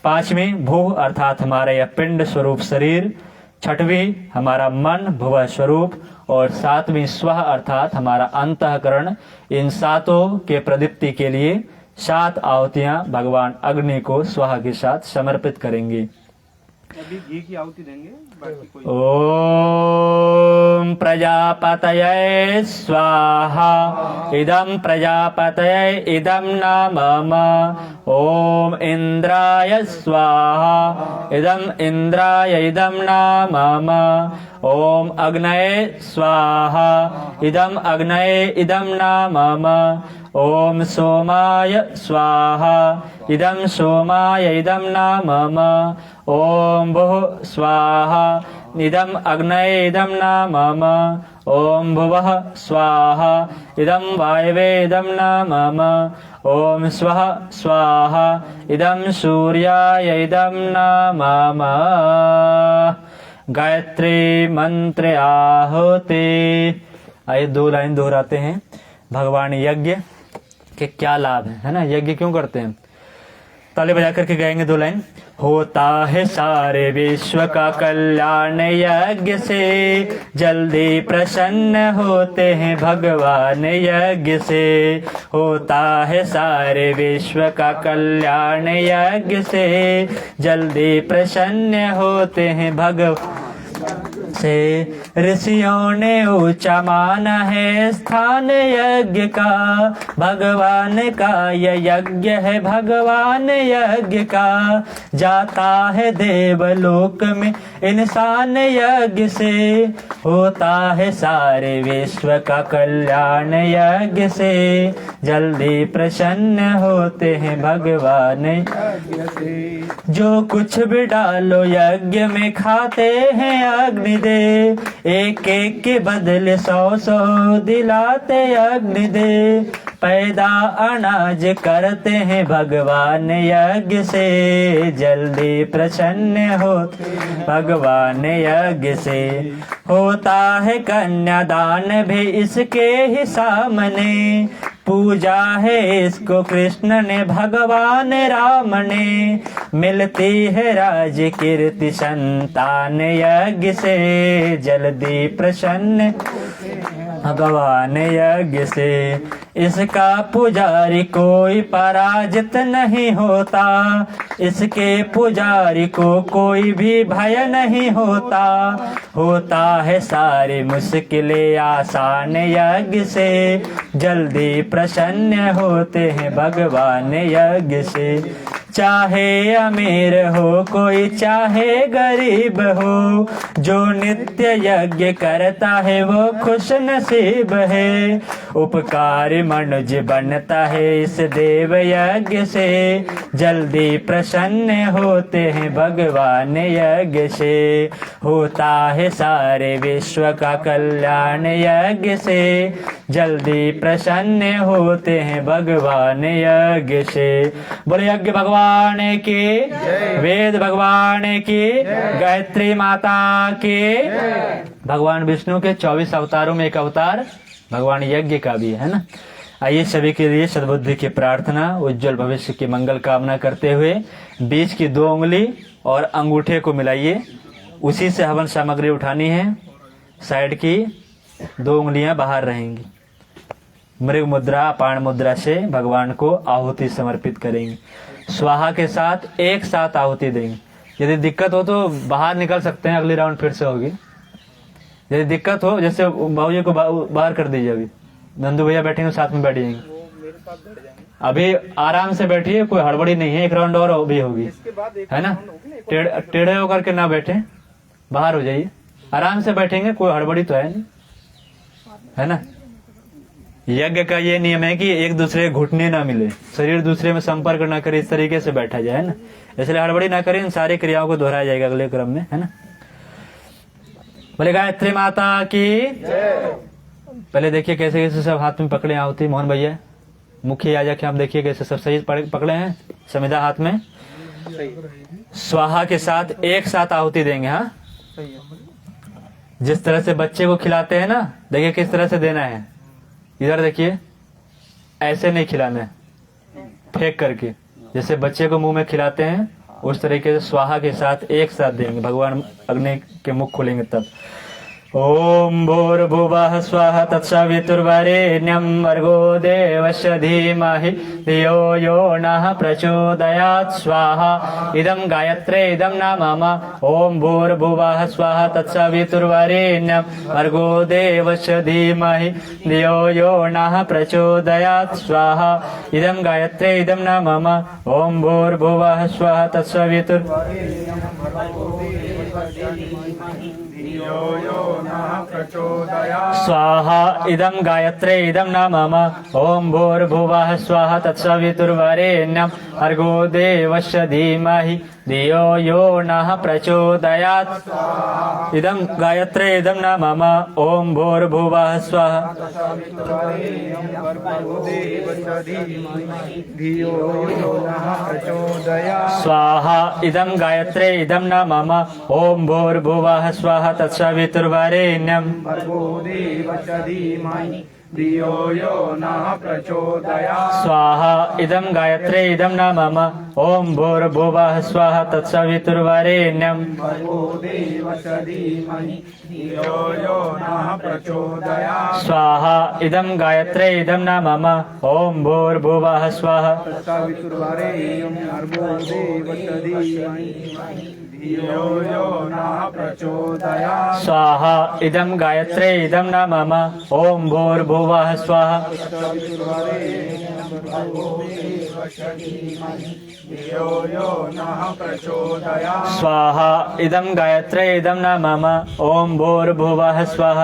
5वीं भू अर्थात हमारा यह पिंड स्वरूप शरीर, 6वीं हमारा मन भुव स्वरूप और 7वीं स्वह अर्थात हमारा अंतःकरण। इन 7 के प्रदीप्ति के लिए 7 आहुतियां भगवान अग्नि को स्वाहा के साथ समर्पित करेंगे। अभी घी की आहुति देंगे, बाकी कोई। ओम प्रजापतये स्वाहा इदं प्रजापतये इदं न मम। ओम इंद्राय स्वाहा इदं इंद्राय इदं न मम। ओम अग्नये स्वाहा इदं अग्नये इदं न मम। ओम सोमाय स्वाहा इदं सोमाय इदं न मम। ओम भुः स्वाहा इदं अग्नये इदं न मम। ओम भुवः स्वाहा इदं वायवे इदं न मम। ओम स्वः स्वाहा इदं सूर्याय इदं न मम। गायत्री मंत्र आहुति। आइए 2 लाइन दोहराते हैं। भगवान यज्ञ के क्या लाभ है ना, यज्ञ क्यों करते हैं। ताली बजा करके गाएंगे 2 लाइन। होता है सारे विश्व का कल्याण यज्ञ से, जल्दी प्रसन्न होते हैं भगवान यज्ञ से। होता है सारे विश्व का कल्याण यज्ञ से, जल्दी प्रसन्न होते हैं भगवान से। ऋषियों ने ऊंचा माना है स्थान यज्ञ का, भगवान का यह यज्ञ है भगवान यज्ञ का। जाता है देवलोक में इंसान यज्ञ से, होता है सारे विश्व का कल्याण यज्ञ से, जल्दी प्रसन्न होते हैं भगवान यज्ञ से। जो कुछ भी डालो यज्ञ में खाते हैं अग्निदेव, एक एक के बदले 100 दिलाते अग्निदेव। पैदा अनाज करते हैं भगवान यज्ञ से, जल्दी प्रसन्न होते भगवान यज्ञ से। होता है कन्यादान भी इसके ही सामने, पूजा है इसको कृष्ण ने भगवान राम ने। मिलती है राज कीर्ति संतान यज्ञ से, जल्दी प्रसन्न भगवान यज्ञ से। इसका पुजारी कोई पराजित नहीं होता, इसके पुजारी को कोई भी भय नहीं होता। होता है सारी मुश्किलें आसान यज्ञ से, जल्दी प्रसन्न होते हैं भगवान यज्ञ से। चाहे अमीर हो कोई चाहे गरीब हो, जो नित्य यज्ञ करता है वो खुश नसीब है। उपकारी मनुष्य बनता है इस देव यज्ञ से, जल्दी प्रसन्न होते हैं भगवान यज्ञ से। होता है सारे विश्व का कल्याण यज्ञ से, जल्दी प्रसन्न होते हैं भगवान यज्ञ से। बोले यज्ञ भगवान की, वेद भगवान की, गायत्री माता की। भगवान विष्णु के 24 अवतारों में एक अवतार भगवान यज्ञ का भी है ना। आइए सभी के लिए सद्बुद्धि की प्रार्थना, उज्जवल भविष्य की मंगल कामना करते हुए बीच की 2 उंगली और अंगूठे को मिलाइए, उसी से हवन सामग्री उठानी है। साइड की 2 उंगलियां बाहर रहेंगी। मृग मुद्रा पाण मुद्रा से भगवान को आहुति समर्पित करेंगे। स्वाहा के साथ एक साथ आहुति देंगे। यदि दिक्कत हो तो बाहर निकल सकते हैं, अगली राउंड फिर से होगी। यदि दिक्कत हो, जैसे बाबूजी को बाहर कर दीजिए, अभी नंदू भैया बैठेंगे साथ में बैठ जाएंगे। अभी आराम से बैठिए, कोई हड़बड़ी नहीं है। एक राउंड और भी होगी, है ना। टेढ़े होकर के ना बैठे, बाहर हो जाइए, आराम से बैठेंगे, कोई हड़बड़ी तो है नहीं, है ना। यज्ञ का ये नियम है कि एक दूसरे घुटने ना मिले, शरीर दूसरे में संपर्क ना करे, इस तरीके से बैठा जाए ना। इसलिए हड़बड़ी ना करें, इन सारी क्रियाओं को दोहराया जाएगा अगले क्रम में, है ना। बोले गायत्री माता की। पहले देखिए कैसे कैसे सब हाथ में पकड़े आहुति। मोहन भैया मुख्य आजा के आप देखिए कैसे सब सही पकड़े हैं, समिधा हाथ में। स्वाहा के साथ एक साथ आहुति देंगे। हाँ, जिस तरह से बच्चे को खिलाते हैं ना, देखिए किस तरह से देना है। इधर देखिए, ऐसे नहीं खिलाना है, फेंक करके, जैसे बच्चे को मुंह में खिलाते हैं उस तरीके से स्वाहा के साथ एक साथ देंगे। भगवान अग्नि के मुख खोलेंगे तब। ओम भूर्भुवः स्वः तत्सवितुर्वरेण्यं भर्गो देवस्य धीमहि धियो यो नः प्रचोदयात् स्वाहा इदं गायत्रे इदं न मम ओम भूर्भुवः स्वः तत्सवितुर्वरेण्यं भर्गो देवस्य धीमहि धियो यो नः प्रचोदयात् स्वाहा इदं गायत्रे इदं न मम ओम भूर्भुवः स्वः तत्सवितुर्वरेण्यं स्वाहा इदं गायत्रे इदं न मम ओम भूर्भुवः स्वः तत्सवितुर्वरेण्यं भर्गो देवस्य धीमहि धियो यो नः प्रचोदयात् इदं गायत्रे इदं न मम ओम भूर्भुवः स्वः स्वाहा इदं गायत्रे इदं न मम ओम भूर्भुवः स्वः तत्सवितुर्वरेण्यं भर्गो देवस्य धीमहि धियो यो नः प्रचोदयात् स्वाहा इदं गायत्रे इदं न मम ओम भूर्भुवः स्वः तत्सवितुर्वरेण्यं भर्गो देवस्य धीमहि धियो यो नः प्रचोदयात् स्वाहा इदं गायत्रे इदं न मम ओम भूर्भुवः स्वः तत्सवितुर्वरेण्यं भर्गो देवस्य धीमहि धियो यो नः प्रचोदयात् स्वाहा इदं गायत्रे इदं न मम ओम भूर्भुवः स्वः धियो यो नः प्रचोदयात् स्वाहा इदं गायत्रे इदं न मम ओम भूर्भुवः स्वः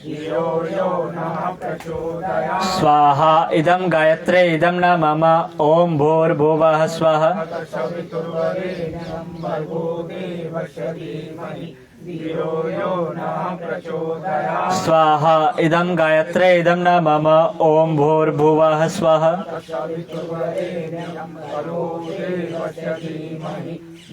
धियो यो नः प्रचोदयात् स्वाहा इदं गायत्रे इदं न मम ओम भूर्भुवः स्वः धियो यो नः प्रचोदयात् स्वाहा इदं गायत्रे इदं न मम ओम भूर्भुवः स्वः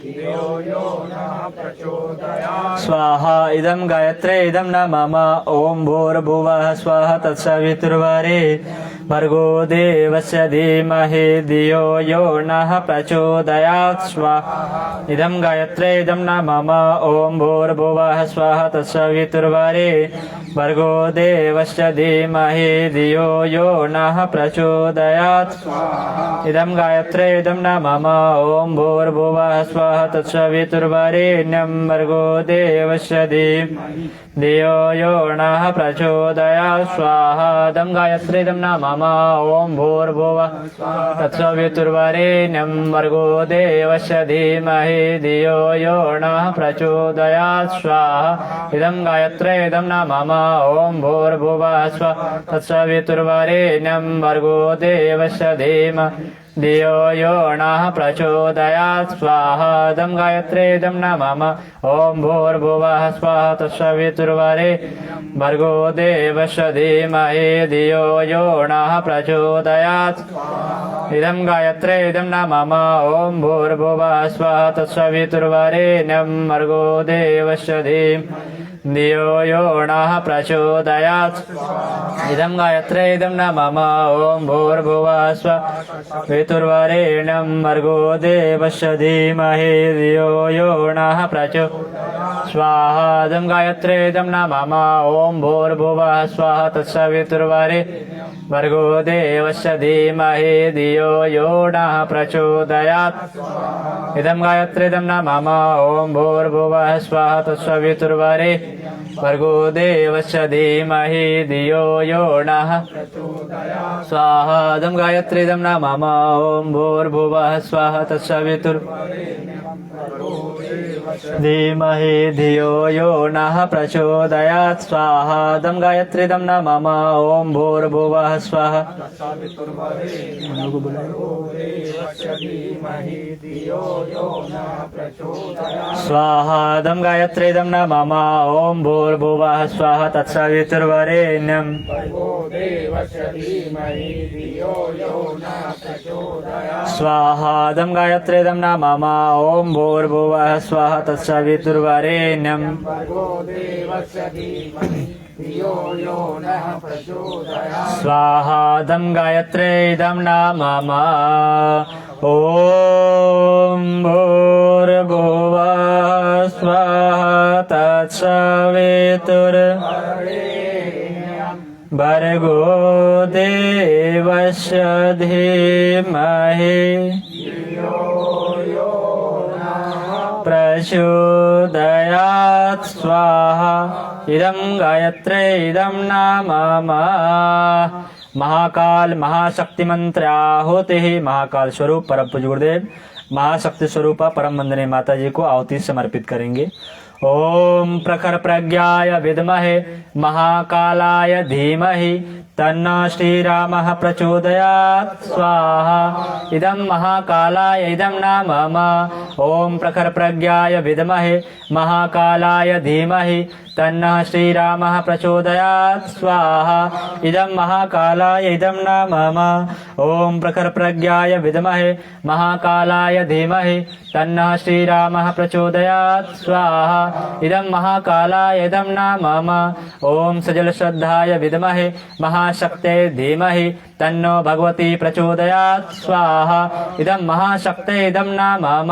धियो यो नः प्रचोदयात् स्वाहा इदं गायत्रे इदं न मम ओम भूर्भुवः स्वः तत्सवितुर्वरे भर्गो देवस्य धीमहि धियो यो नः प्रचोदयात् स्वाहा इदं गायत्रे इदं न मम ओम भूर्भुवः स्वः तत्सवितुर्वरे भर्गो देवस्य धीमहि धियो यो नः प्रचोदयात् इदं गायत्रे इदं न मम ओम भूर्भुवः स्वः तत्सवितुर्वरेण्यं भर्गो देवस्य धीमहि धियो यो नः प्रचोदयात् स्वाहा इदं गायत्रे इदं न मम ओम भूर्भुवः तत्सवितुर्वरेण्यं भर्गो देवस्य धीमहि धियो यो नः प्रचोदयात् स्वाहा इदं गायत्रे इदं न मम ओम भूर्भुवः स्वः तत्सवितुर्वरेण्यं भर्गो देवस्य धीमहि धियो यो नः प्रचोदयात् स्वाहा इदं गायत्रे इदं न मम ओम भूर्भुवः स्वः तत्सवितुर्वरे भर्गो देवस्य धीमहि धियो यो नः प्रचोदयात् इदं गायत्रे इदं न मम ओम भूर्भुवः स्वः तत्सवितुर्वरेण्यं भर्गो देवस्य धीमहि धियो यो नः प्रचोदयात् इदं गायत्रे इदं न मम ओम भूर्भुवः स्वः वितुर्वरेण्यं भर्गो देवस्य धीमहि धियो यो नः प्रचोदयात् स्वाहा इदं गायत्रे इदं न मम ओम भूर्भुवः स्वः तत्सवितुर्वरे भर्गो देवस्य धीमहि धियो यो नः प्रचोदयात् इदं गायत्रे इदं न मम ओम भूर्भुवः स्वः तत्सवितुर्वरे भर्गो देवस्य धीमहि धियो यो नः स्वाहा इदं गायत्रे इदं न मम ओम भूर्भुवः स्वः तत्सवितुर्वरे धीमहि धियो यो नः प्रचोदयात् स्वाहा इदं गायत्रे इदं न मम ओम भूर्भुवः स्वः स्वाहा इदं गायत्रे इदं न मम ओम भूर्भुवः स्वः तत्सवितुर्वरेण्यं स्वाहा इदं गायत्रे इदं न मम ओम भूर्भुवः स्वः तत्सवितुर्वरेण्यं स्वाहा इदं गायत्रे इदं न मम ओम भूर्भुवः भर्गो वा स्वाहा तत्सवितुर् भर्गो देवस्य धीमहि प्रचोदयात् स्वाहा। इदं गायत्रे इदं नाम महाकाल महाशक्ति मंत्र आहुति। महाकाल स्वरूप परम पूज्य गुरुदेव महाशक्ति स्वरूपा परम वंदनीय माता जी को आहुति समर्पित करेंगे। ओम प्रखर प्रज्ञाय विद्महे महाकालाय धीमहि तन्नो श्रीरामः प्रचोदयात् स्वाहा। इदं महाकालाय इदं नाम ओम प्रखर प्रज्ञाय विद्महे महाकालाय धीमहि तन्नः श्रीरामः प्रचोदयात् स्वाहा। इदं महाकालाय इदं नाम ओम प्रखर प्रज्ञाय विद्महे महाकालाय धीमहि तन्नः श्रीरामः प्रचोदयात् स्वाहा। इदं महाकालाय इदं नाम ओम सजल श्रद्धाय विद्महे महाशक्ते धीमहि तन्नो भगवती प्रचोदयात् स्वाहा। इदं महाशक्ते इदं नाम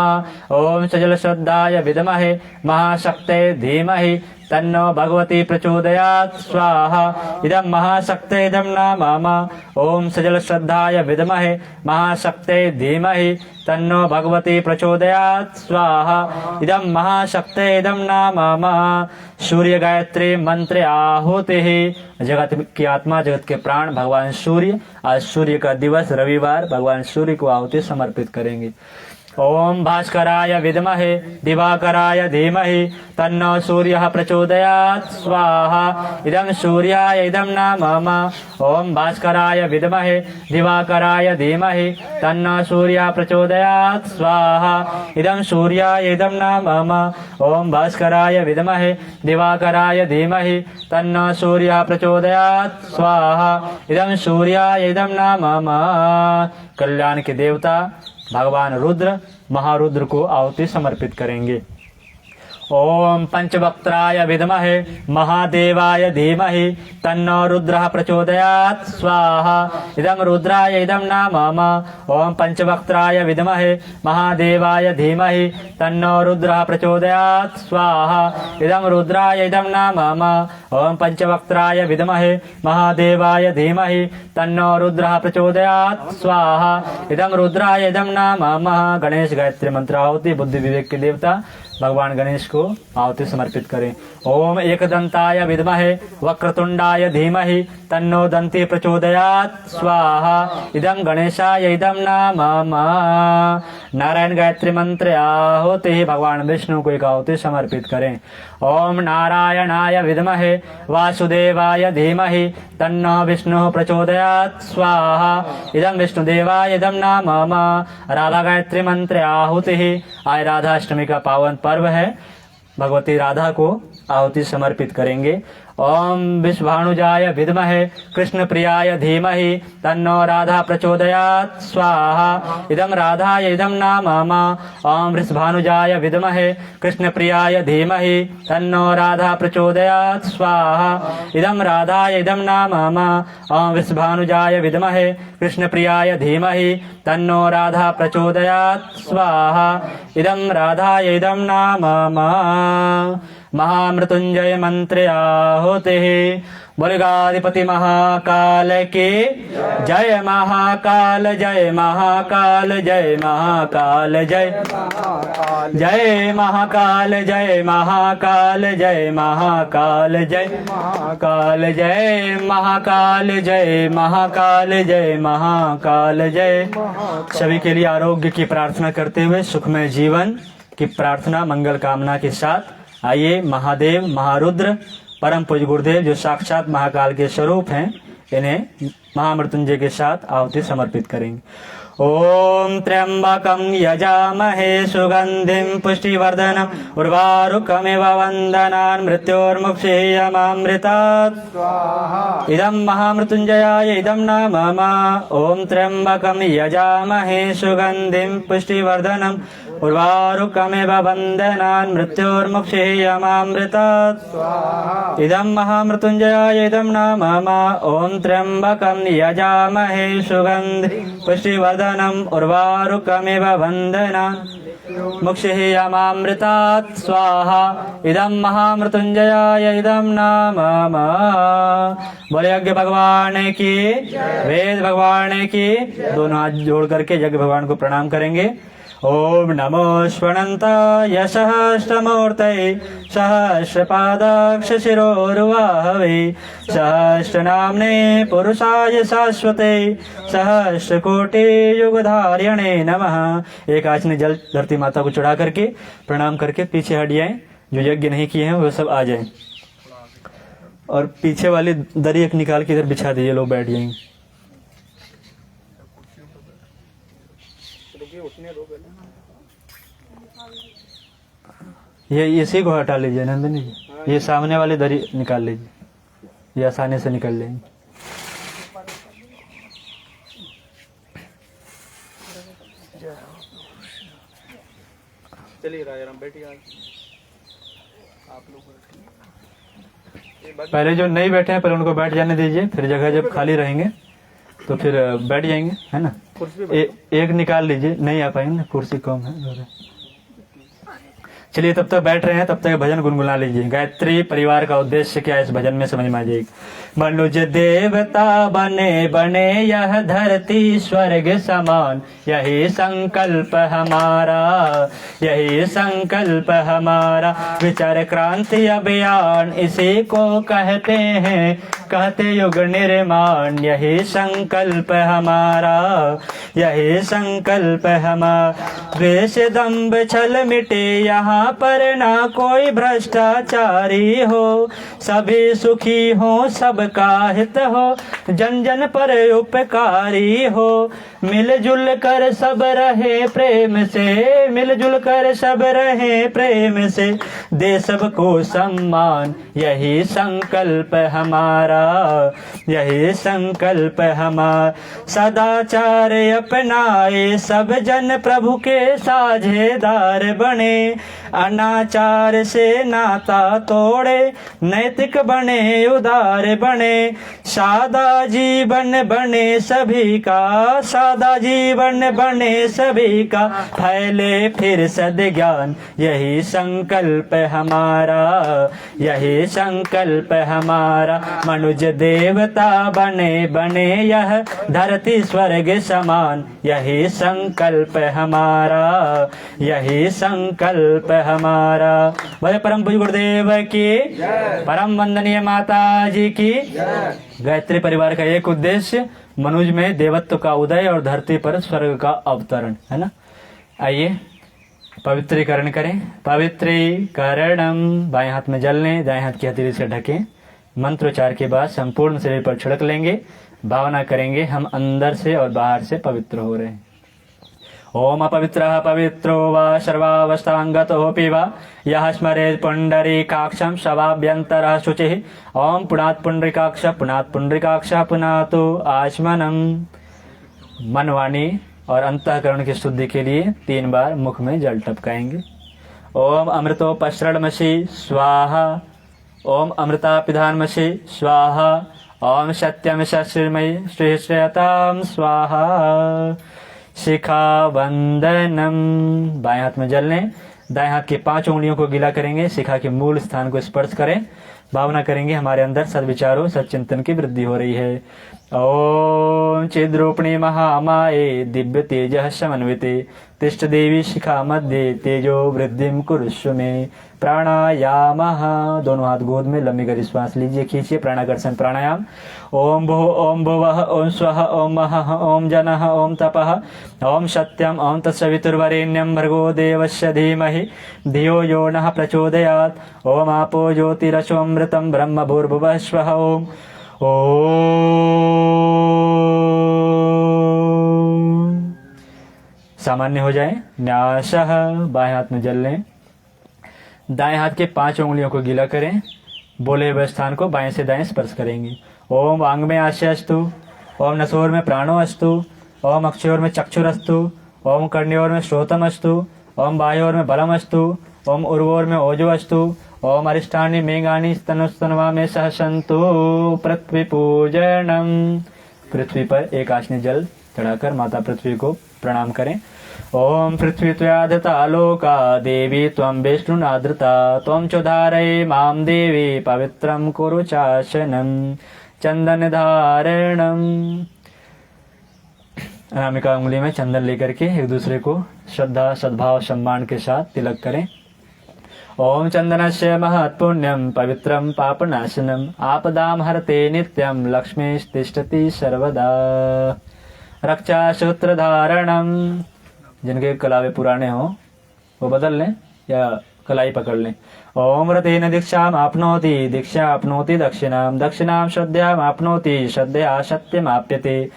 ओम सजल श्रद्धाय विद्महे महाशक्ते धीमहि तन्नो भगवती प्रचोदयात् स्वाहा। इदं महाशक्ते इदं नाम ओम सजल श्रद्धाय विद्महे महाशक्ते धीमहि तन्नो भगवती प्रचोदयात् स्वाहा। इदं महाशक्ते इदं नाम सूर्य गायत्री मंत्र आहुति। जगत की आत्मा जगत के प्राण भगवान सूर्य, आज सूर्य का दिवस रविवार, भगवान सूर्य को आहुति समर्पित करेंगे। ओम भास्कराय विद्महे दिवाकराय धीमहि तन्नो सूर्यः प्रचोदयात् स्वाहा। इदं सूर्याय इदं नाम ओम भास्कराय विद्महे दिवाकराय धीमहि तन्नो सूर्यः प्रचोदयात् स्वाहा। इदं सूर्याय इदं नाम ओम भास्कराय विद्महे दिवाकराय धीमहि तन्नो सूर्यः प्रचोदयात् स्वाहा। इदं सूर्याय इदं नाम कल्याण के देवता भगवान रुद्र महारुद्र को आहुति समर्पित करेंगे। ओम पंचवक्त्राय विद्महे महादेवाय धीमहि तन्नो रुद्रः प्रचोदयात् स्वाहा। इदं रुद्राय इदं नाम ओम पंचवक्त्राय विद्महे महादेवाय धीमहि तन्नो रुद्रः प्रचोदयात् स्वाहा। इदं रुद्राय इदं नाम ओम पंचवक्त्राय विद्महे महादेवाय धीमहि तन्नो रुद्रः प्रचोदयात् स्वाहा। इदं रुद्राय इदं नाम गणेश गायत्री मंत्र आहुति बुद्धि विवेक के देवता भगवान गणेश को आहुति समर्पित करें। ओम एकदंताय विद्महे वक्रतुंडाय धीमहि तन्नो दंती प्रचोदयात् स्वाहा। इदं गणेशाय इदं नाम नारायण गायत्री मंत्र आहुति भगवान विष्णु को एक आहुति समर्पित करें। ओम नारायणाय विद्महे वासुदेवाय धीमहि तन्नो विष्णु प्रचोदयात् स्वाहा। इदं विष्णुदेवाय इदं नाम राधा गायत्री मंत्र आहुति। आज राधाष्टमी का पावन पर्व है, भगवती राधा को आहुति समर्पित करेंगे। ओम विश्वाणुजाय विद्महे कृष्ण प्रियाय धीमहि तन्नो राधा प्रचोदयात् स्वाहा। इदं राधाय इदं नाम ओम वृषभानुजाय विद्महे कृष्ण प्रियाय धीमहि तन्नो राधा प्रचोदयात् स्वाहा। इदं राधाय इदं नाम ओम वृषभानुजाय विद्महे कृष्ण प्रियाय धीमहि तन्नो राधा प्रचोदयात् स्वाहा। इदं राधाय इदं नाम महामृत्युंजय मंत्र आहुति। बोलिगाधिपति महाकाल की जय महाकाल जय महाकाल जय महाकाल जय जय महाकाल जय महाकाल जय महाकाल जय महाकाल जय महाकाल जय महाकाल जय महाकाल जय। सभी के लिए आरोग्य की प्रार्थना करते हुए सुखमय जीवन की प्रार्थना मंगल कामना के साथ आइए महादेव महारुद्र परम पूज्य गुरुदेव जो साक्षात महाकाल के स्वरूप हैं, इन्हें महामृत्युंजय के साथ आहुति समर्पित करेंगे। ओम त्र्यंबकं यजामहे सुगंधिं पुष्टिवर्धनम् उर्वारुकमिव वन्दनान् मृत्योर्मुक्षीयमामृतात् स्वाहा। इदं महामृत्युंजयाय इदं नाम ओम त्र्यंबकं यजामहे सुगंधिं पुष्टिवर्धनम् उर्वारुकमिव वन्दनान् मृत्योर्मुक्षीयमामृतात् स्वाहा। इदं महामृत्युंजयाय इदं नाम ओम त्र्यंबकं यजामहे सुगंधिं पुष्टिवर्धनम् उर्वारुकमिव वन्दनान् मुक्षिह्यमामृतात् स्वाहा इदं महामृत्युंजयाय इदं नाम। बोले यज्ञ भगवान की, वेद भगवान की। दोनों हाथ जोड़ करके यज्ञ भगवान को प्रणाम करेंगे। ओम नमो श्वणन्ताय सहस्रमूर्तये सहस्रपादाक्ष शिरोरुवाहवे सहस्रनाम्ने पुरुषाय शाश्वते सहस्रकोटि युगधारिणे नमः। एक आचमनी जल धरती माता को चढ़ा करके प्रणाम करके पीछे हट जाएं। जो यज्ञ नहीं किए हैं वो सब आ जाएं और पीछे वाली दरी एक निकाल के इधर बिछा दीजिए, लोग बैठ जाएंगे। ये इसी को हटा लीजिए नंदिनी जी, ये सामने वाली दरी निकाल लीजिए, ये आसानी से निकल लेंगे। चलिए राजाराम बैठिए आप लोग। पहले जो नहीं बैठे हैं पहले उनको बैठ जाने दीजिए, फिर जगह जब खाली रहेंगे तो फिर बैठ जाएंगे, है ना। एक निकाल लीजिए, नहीं आ पाएंगे ना, कुर्सी कम है। चलिए तब तक बैठ रहे हैं, तब तक भजन गुनगुना लीजिए। गायत्री परिवार का उद्देश्य क्या है इस भजन में समझ में आ जाएगी। मनुज देवता बने बने यह धरती स्वर्ग समान, यही संकल्प हमारा, यही संकल्प हमारा। विचार क्रांति अभियान इसी को कहते हैं, कहते युग निर्माण। यही संकल्प हमारा, यही संकल्प हमारा। द्वेष दंभ छल मिटे यहाँ पर ना कोई भ्रष्टाचारी हो, सभी सुखी हो सबका हित हो, जन जन पर उपकारी हो। मिलजुल कर सब रहे प्रेम से, मिलजुल कर सब रहे प्रेम से, दे सबको सम्मान। यही संकल्प हमारा, यही संकल्प हमारा। सदाचार अपनाए सब जन प्रभु के साझेदार बने, अनाचार से नाता तोड़े, नैतिक बने उदार बने। सादा जीवन बने सभी का, सादा जीवन बने सभी का, फैले फिर सद्ज्ञान। यही संकल्प हमारा, यही संकल्प हमारा। मनुज देवता बने बने यह धरती स्वर्ग समान, यही संकल्प हमारा, यही संकल्प हमारा। बोले परम पूज्य गुरुदेव की, परम वंदनीय माता जी की। गायत्री परिवार का एक उद्देश्य मनुज में देवत्व का उदय और धरती पर स्वर्ग का अवतरण, है ना। आइए पवित्रीकरण करें। पवित्रीकरणम, बाएं हाथ में जल लें, दाएं हाथ की हथेली से ढकें। मंत्रोच्चार के बाद संपूर्ण शरीर पर छिड़क लेंगे। भावना करेंगे हम अंदर से और बाहर से पवित्र हो रहे हैं। ओम अपवित्रः पवित्रो वा सर्वावस्थांगतोऽपि वा यः स्मरेत् पुण्डरीकाक्षं शवाभ्यन्तरः शुचिः। ओम पुनात् पुण्डरीकाक्ष पुनात् पुण्डरीकाक्ष पुनातु आचमनम्। मन वाणी और अंतःकरण की शुद्धि के लिए 3 बार मुख में जल टपकाएंगे। ओम अमृतोपसृणमसि स्वाहा, ओम अमृतापिधानमसि स्वाहा, ओम सत्यम सश्रीमयी श्रीश्रेयताम स्वाहा। शिखा वंदनम, बाएं हाथ में जल लें, दाएं हाथ की 5 उंगलियों को गीला करेंगे, शिखा के मूल स्थान को स्पर्श करें। भावना करेंगे हमारे अंदर सद्विचारों सच्चिंतन की वृद्धि हो रही है। ओम चिद्रूपिणी महामाये दिव्य तेज समन्विते तिष्ठ देवी शिखा मध्य तेजो वृद्धिम कुरुष्व में। प्राणायाम, दोनों हाथ गोद में लंबी गहरी श्वास लीजिए, खींचिए। प्राणाकर्षण प्राणायाम। ओम भो ओम भुवः ओम स्वः ओम महः ओम जनः ओम तपः ओम सत्यम ओम तत्सवितुर्वरेण्यं भर्गो देवस्य धीमहि धियो यो नः प्रचोदयात्। ओम आपो ज्योतिरसोऽमृतं ब्रह्म भूर्भुवः स्वः। ओम सामान्य हो जाए। न्यासः, बाएं हाथ में जल लें, दाएं हाथ के 5 उंगलियों को गीला करें। बोले हुए स्थान को बाएं से दाएं स्पर्श करेंगे। ओम आंग में आशय अस्तु, ओम नसोर में प्राणो अस्तु, ओम अक्षयोर में चक्षुर अस्तु, ओम कर्णयोर में श्रोतम अस्तु, ओम बाह्योर में बलम अस्तु, ओम उर्वोर में ओजो अस्तु, ओम अरिष्टानि मेघानि स्तनुस्तनवा में सहसंतु। पृथ्वी पूजनम, पृथ्वी पर 1 आचमनी जल चढ़ाकर माता पृथ्वी को प्रणाम करें। ओम पृथ्वी त्वयाधता लोका देवी त्वं विष्णुनादृता त्वं चोधारये मां देवी पवित्रं कुरु चाशनं चंदनधारणम। अनामिका उंगली में चंदन लेकर के एक दूसरे को श्रद्धा सद्भाव सम्मान के साथ तिलक करें। ओम चंदनस्य महत्पुण्यम पवित्रम पापनाशनम आपदाम हरते नित्यम लक्ष्मी तिष्ठति सर्वदा। रक्षा सूत्र धारणम, जिनके कलावे पुराने हो वो बदल लें या कलाई पकड़ लें। ओम रतेन दीक्षाम आपनोति दीक्षा आपनोति दक्षिणाम दक्षिणाम श्रद्धयाम आपनोति श्रद्धया सत्यमाप्यते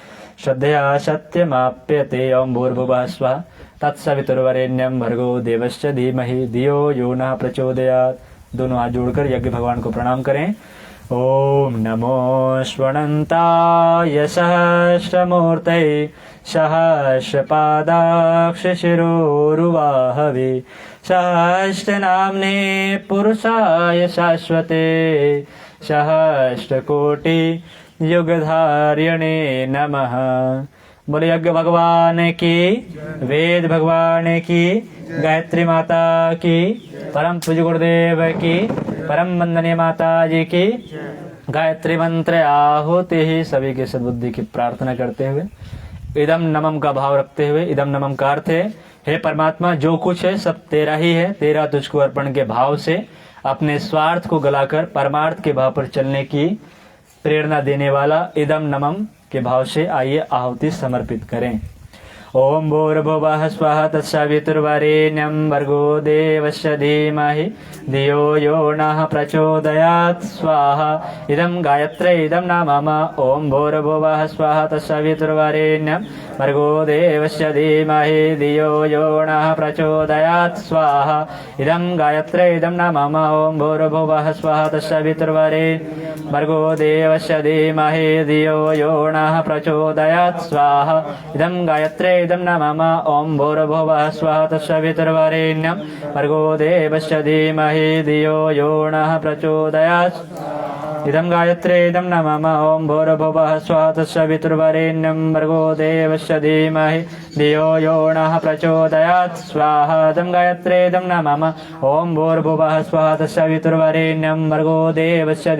श्रद्धया सत्यमाप्यते। ओम भूर्भुवः स्वः तत्सवितुर्वरेण्यं भर्गो देवस्य धीमहि धियो यो नः प्रचोदयात्। दोनों हाथ जोड़कर यज्ञ भगवान को प्रणाम करें। ओम नमो स्वणन्ताय सहस्रमूर्तये सहस्रपादाक्ष शिरोरुवाहवे सहस्रनाम्ने पुरुषाय शाश्वते सहस्रकोटि युगधारिणे नमः। बोले यज्ञ भगवान की, वेद भगवान की, गायत्री माता की, परम पूज्य गुरुदेव की, परम वंदनीय माता जी की। गायत्री मंत्र आहुति ही सभी की सद्बुद्धि की प्रार्थना करते हुए इदम नमम का भाव रखते हुए, इदम नमम का अर्थ है हे परमात्मा जो कुछ है सब तेरा ही है, तेरा तुझको अर्पण के भाव से अपने स्वार्थ को गलाकर परमार्थ के भाव पर चलने की प्रेरणा देने वाला इदम नमम के भाव से आइए आहुति समर्पित करें। ओम भूर्भुवः स्वः तत्सवितुर्वरेण्यं भर्गो देवस्य धीमहि धियो यो नः प्रचोदयात् स्वाहा। इदं गायत्रे इदं नाम ओम भूर्भुवः स्वः तत्सवितुर्वरेण्यं भर्गो देवस्य धीमहि धियो यो नः प्रचोदयात् स्वाहा। इदं गायत्रे इदं नाम ओम भूर्भुवः स्वः तत्सवितुर्वरेण्यं भर्गो देवस्य धीमहि धियो यो नः प्रचोदयात् स्वाहा। इदं गायत्रे इदं नमः ओम भूर्भुवः स्वः तत्सवितुर्वरेण्यं भर्गो देवस्य धीमहि धियो यो नः प्रचोदयात्। इदं गायत्रे इदं नमः ओम भूर्भुवः स्वः तत्सवितुर्वरेण्यं भर्गो देवस्य धीमहि धियो यो नः प्रचोदयात् स्वाहा। इदं गायत्रे इदं नमः ओम भूर्भुवः स्वः तत्सवितुर्वरेण्यं भर्गो देवस्य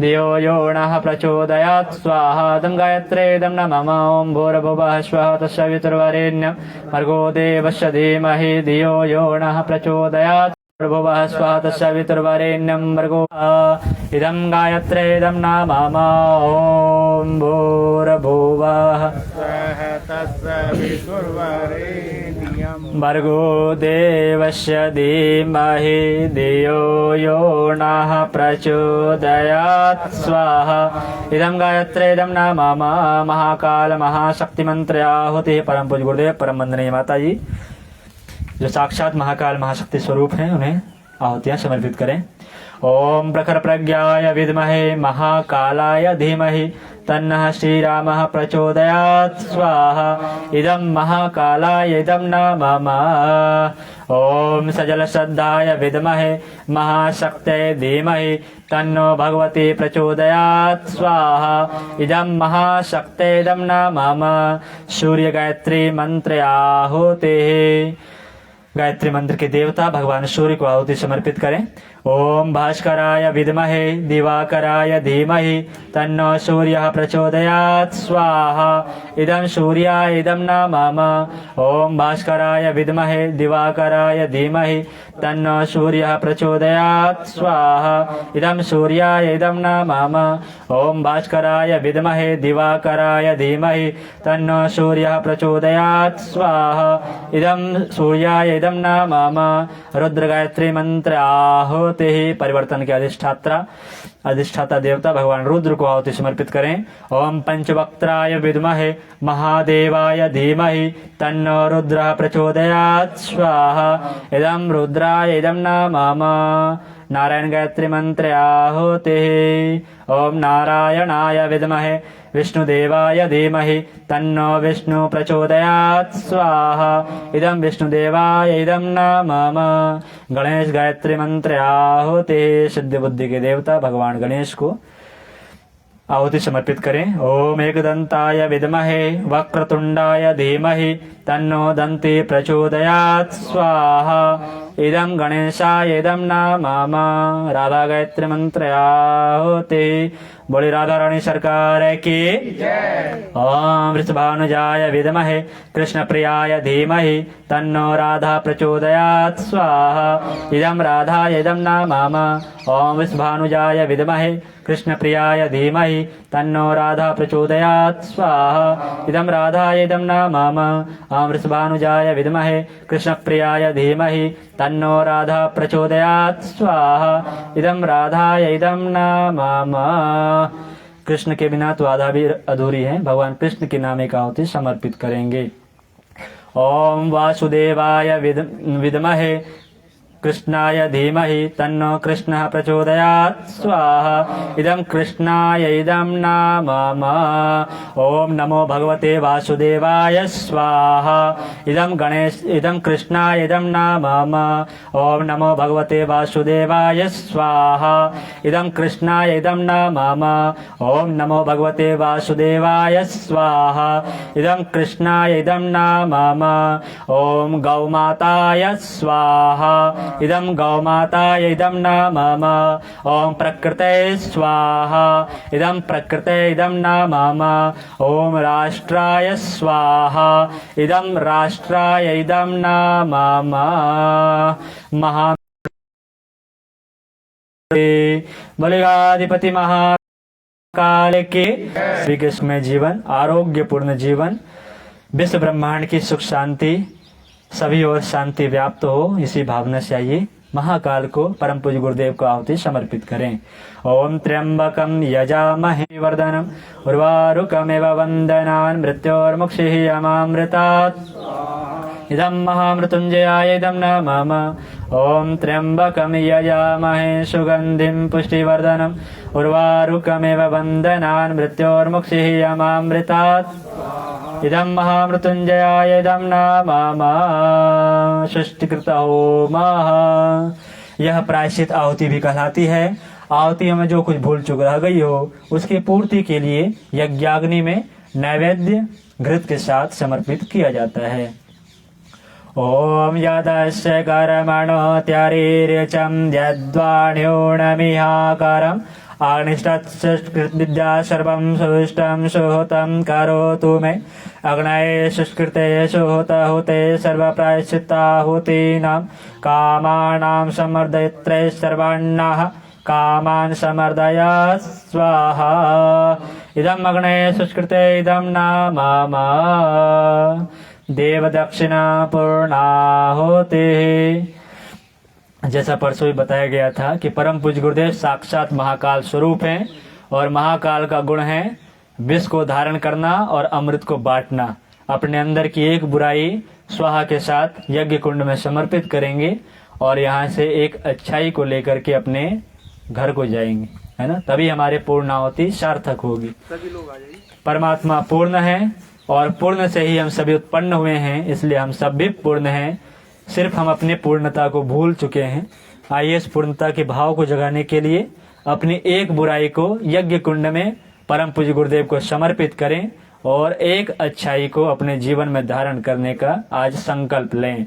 धियो यो नः प्रचोदयात् स्वाहा। इदं गायत्रे इदं नमः ओम भूर्भुवः स्वः तत्सवितुर्वरेण्यं भर्गो देवस्य धीमहि धियो यो नः प्रचोदयात् भूर्भुवः स्वः तत्सवितुर्वरेण्यं भर्गो। इदं गायत्रे इदं नमः ओम भूर्भुवः स्वः तत्सवितुर्वरेण्यं भर्गो देवस्य धीमहि धियो यो नः प्रचोदयात् स्वाहा। इदं गायत्रे इदं नमः महाकाल महाशक्ति मंत्र आहुति। परम पूज्य गुरुदेव परम वंदनीय माता जी जो साक्षात महाकाल महाशक्ति स्वरूप हैं उन्हें आहुतियां समर्पित करें। ओम प्रखर प्रज्ञाय विद्महे महाकालाय धीमहि तन्नः श्रीरामः प्रचोदयात् स्वाहा। इदं महाकालाय इदं नमः ओम सजल श्रद्धाय विद्महे महाशक्तये धीमहि तन्नो भगवती प्रचोदयात् स्वाहा। इदं महाशक्तये इदं नमः सूर्य गायत्री मंत्र आहुतिः। गायत्री मंत्र के देवता भगवान सूर्य को आहुति समर्पित करें। ओम भास्कराय विद्महे दिवाकराय धीमहि तन्नो सूर्यः प्रचोदयात् स्वाहा। इदं सूर्याय इदं नमः ओम भास्कराय विद्महे दिवाकराय धीमहि तन्नो सूर्यः प्रचोदयात् स्वाहा। इदं सूर्याय इदं नमः ओम भास्कराय विद्महे दिवाकराय धीमहि तन्नो सूर्यः प्रचोदयात् स्वाहा। इदं सूर्याय इदं नमः रुद्र गायत्री मंत्र आहुति। परिवर्तन के अधिष्ठाता देवता भगवान रुद्र को आहुति समर्पित करें। ओम पंचवक्त्राय विद्महे महादेवाय धीमहि तन्नो रुद्रः प्रचोदयात् स्वाहा। इदं रुद्राय इदं नमः नारायण गायत्री मंत्र आहुतिः। ओम नारायणाय विद्महे विष्णुदेवाय धीमहि तन्नो विष्णु प्रचोदयात् स्वाहा। इदं विष्णुदेवाय इदं नमः गणेश गायत्री मंत्र आहुतिः। सिद्धि बुद्धि के देवता भगवान गणेश को आहुति समर्पित करें। ओम एकदंताय विद्महे वक्रतुंडाय धीमहि तन्नो दन्ति प्रचोदयात् स्वाहा। इदं गणेशाय इदं नाम राधा गायत्री मंत्रयाहुति। बोली राधा रानी सरकार की जय। ओम वृषभानुजाय विद्महे कृष्ण प्रियाय धीमहि तन्नो राधा प्रचोदयात् स्वाहा। इदं राधाय इदं नाम। ओम वृषभानुजाय विद्महे कृष्ण प्रियाय धीमहि तन्नो राधा प्रचोदयात् स्वाहा। इदं राधाय इदं नाम। ओम वृषभानुजाय विद्महे कृष्ण प्रियाय धीमहि तन्नो राधा प्रचोदयात् स्वाहा। इदं राधाय इदं नाम। कृष्ण के बिना तो आधा भी अधूरी है। भगवान कृष्ण के नाम एक आहुति समर्पित करेंगे। ओम वासुदेवाय विद्महे कृष्णाय धीमहि तन्नो कृष्णः प्रचोदयात् स्वाहा। इदं कृष्णाय इदं नाम। ओम नमो भगवते वासुदेवाय स्वाहा। इदं कृष्णाय इदं नाम। ओम नमो भगवते वासुदेवाय स्वाहा। इदं कृष्णाय इदं नाम। ओम नमो भगवते वासुदेवाय स्वाहा। इदं कृष्णाय इदं नाम। ओम गौमाताय स्वाहा। इदं गौमाताय इदं नाम। ओम प्रकृते स्वाहा। इदं प्रकृते इदं नाम। ओम राष्ट्राय स्वाहा। इदं राष्ट्राय इदं नाम। महा बलिगाधिपति महाकाल के श्री कृष्ण में जीवन, आरोग्यपूर्ण जीवन, विश्व ब्रह्मांड की सुख शांति, सभी और शांति व्याप्त हो, इसी भावना से आइए महाकाल को परम पूज्य गुरुदेव को आहुति समर्पित करें। ओम त्र्यंबकम यजामहे वर्धनम उर्वारुकमेव वंदनान् मृत्योर्मुक्षिः अमामृतात्। इदं महामृत्युंजयाय इदं नमः। ओम त्र्यंबकम यजामहे सुगंधिं पुष्टिवर्धनम उर्वारुकमेव वंदनान् मृत्योर्मुक्षिः अमामृतात्। इदं महामृत्युंजयाय इदं नाम। सृष्टिकृत होमः। यह प्रायश्चित आहुति भी कहलाती है। आहुति में जो कुछ भूल चूक रह गई हो उसकी पूर्ति के लिए यज्ञाग्नि में नैवेद्य घृत के साथ समर्पित किया जाता है। ओम यदस्य कर्मणो त्यारीर्यचं यद्वाण्योणमिहाकारम् अग्निष्टत्सृष्कृतविद्या सर्वं सुष्टं सुहृतं करोतु मे। अग्नये सुष्कृते सुहृतहुते सर्वप्रायश्चित्ताहुतीनां कामानां समर्दयित्रे सर्वाण्णाः कामान् समर्दय स्वाहा। इदम् अग्नये सुष्कृते इदं नाम। देवदक्षिणा पूर्णाहुतिः। जैसा परसों भी बताया गया था कि परम पूज्य गुरुदेव साक्षात महाकाल स्वरूप हैं और महाकाल का गुण है विष को धारण करना और अमृत को बांटना। अपने अंदर की एक बुराई स्वाहा के साथ यज्ञ कुंड में समर्पित करेंगे और यहाँ से एक अच्छाई को लेकर के अपने घर को जाएंगे, है ना। तभी हमारे पूर्णाहुति सार्थक होगी। सभी लोग आ जाइए। परमात्मा पूर्ण है और पूर्ण से ही हम सभी उत्पन्न हुए हैं, इसलिए हम सब भी पूर्ण हैं। सिर्फ हम अपने पूर्णता को भूल चुके हैं। आइए इस पूर्णता के भाव को जगाने के लिए अपनी एक बुराई को यज्ञ कुंड में परम पूज्य गुरुदेव को समर्पित करें और एक अच्छाई को अपने जीवन में धारण करने का आज संकल्प लें।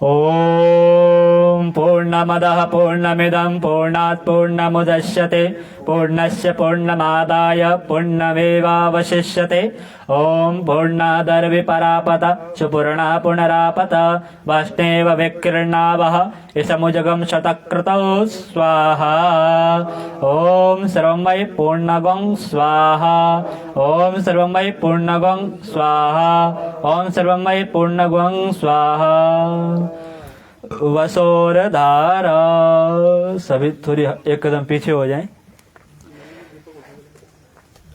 ओम पूर्णमदः पूर्णमिदं पूर्णात् पूर्णमुदच्यते पूर्णस्य पूर्णमादाय पूर्णमेवावशिष्यते। ओम पूर्णादर्विपरापत सुपूर्णा पुनरापत वष्णेव विकीर्णावः इसमुजगं शतक्रतौ स्वाहा। ओम सर्वं वै पूर्णगं स्वाहा। ओम सर्वं वै पूर्णगं स्वाहा। ओम सर्वं वै पूर्णगं स्वाहा। वसोरधारा, सभी थोड़ी एक कदम पीछे हो जाएं।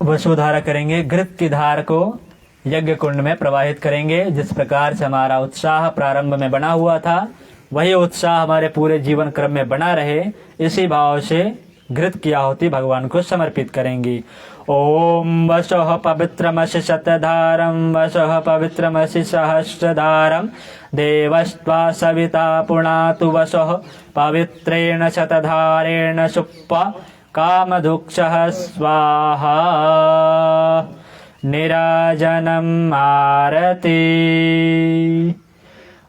वसुधारा करेंगे, घृत की धार को यज्ञ कुंड में प्रवाहित करेंगे। जिस प्रकार से हमारा उत्साह प्रारंभ में बना हुआ था वही उत्साह हमारे पूरे जीवन क्रम में बना रहे, इसी भाव से घृत की आहुति भगवान को समर्पित करेंगी। ओम वसोः पवित्रमसि शतधारं वसोः पवित्रमसि सहस्रधारं देवस्त्वा सविता पुनातु वसोः पवित्रेण शतधारेण सुप्पा कामधुक्षः स्वाहा निराजनम् आरति।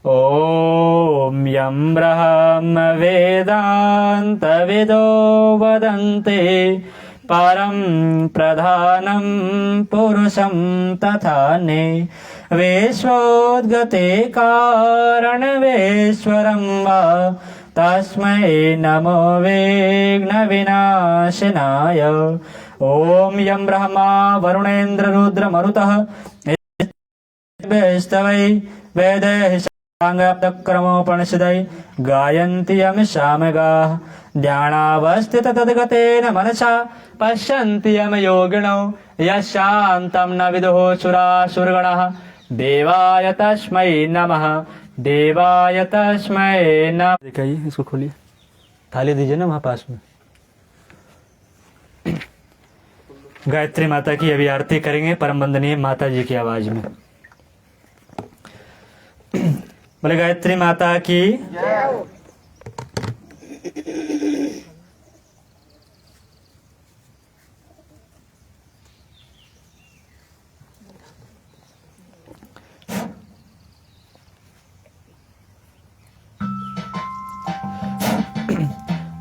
ॐ यं ब्रह्म वेदान्तविदो वदन्ति परं प्रधानं पुरुषं तथान्ये विश्वोद्गते कारणवेश्वरं वा तस्मै नमो विघ्नविनाशिनाय। ॐ यं ब्रह्मा वरुणेन्द्र रुद्र मरुतः स्तवै वेदैः साङ्गाप्तक्रमोपनिषदै गायन्ति यं सामगाः ध्यानावस्थित तद्गतेन मनसा पश्यन्ति यं योगिनो यशान्तं न विदुः सुरासुरगणः। देवाय तस्मै नमः, देवाय तस्मै नमः। दिखाइए, इसको खोलिए, थाली दीजिए ना वहाँ पास में। गायत्री माता की अभी आरती करेंगे परम वंदनीय माता जी की आवाज में। बोले गायत्री माता की।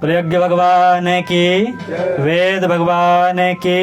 बोले यज्ञ भगवान की, वेद भगवान की।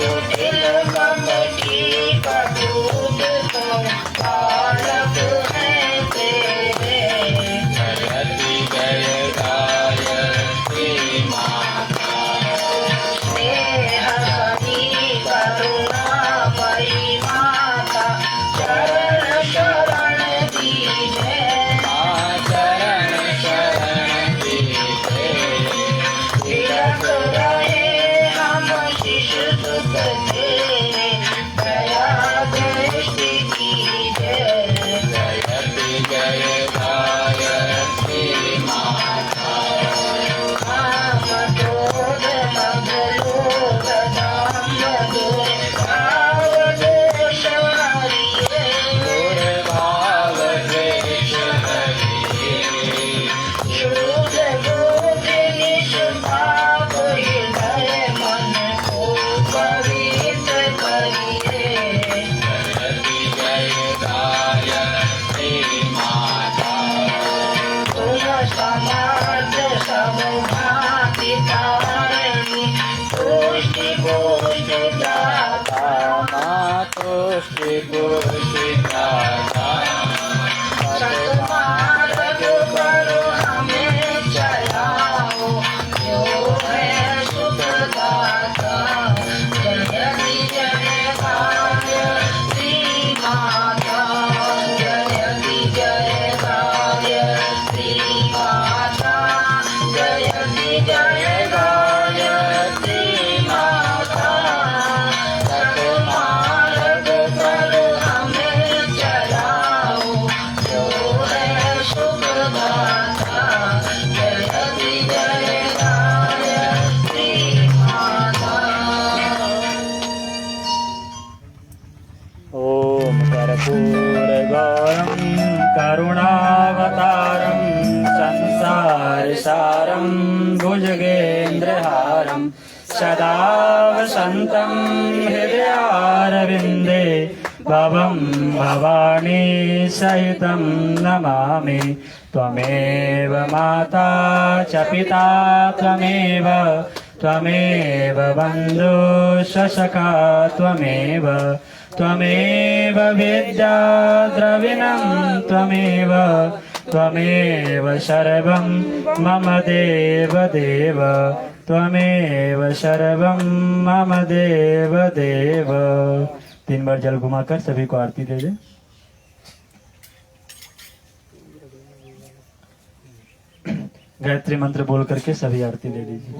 कुटिल कपटी कटूत तुम बालक हैं तेरे। जयति जय गायत्री माता। स्नेह करी करुणामयी माता चरण शरण दीजे। माँ चरण शरण दीजे। तिलक रहे हम शिशु सुत तेरे दया दृष्टि कीजे। जयति जय गायत्री माता। काम क्रोध मद लोभ दाम मधुर भाव दोष हरिये। दुर्भाव द्वेष हरिये। शुद्ध बुद्धि निष्पाप हृदय मन को पवित्र करिये। जयति जय गायत्री माता। तुम समर्थ सब भांति तारिणी पुष्टि पुष्टि दाता। माँ तुष्टि पुष्टि दाता। सतमार्ग करो हमें चलाओ जो है सुखदाता। जयति जय गायत्री माता। जयति जय गायत्री माता। जयति जय गायत्री माता। सतमार्ग करो हमें चलाओ जो है सुखदाता। जयति जय गायत्री माता। ॐ कर्पूरगौरं करुणावतारं संसारसारं भुजगेन्द्रहारं सदा वसन्तं हृदयारविन्दे भवं भवानी सहितं नमामि। त्वमेव माता च पिता त्वमेव त्वमेव बन्धुश्च सखा त्वमेव त्वमेव विद्या द्रविणं त्वमेव त्वमेव सर्वं मम देव देव त्वमेव सर्वं मम देव देव। 3 बार जल घुमाकर सभी को आरती दे दे। गायत्री मंत्र बोल करके सभी आरती ले लीजिए।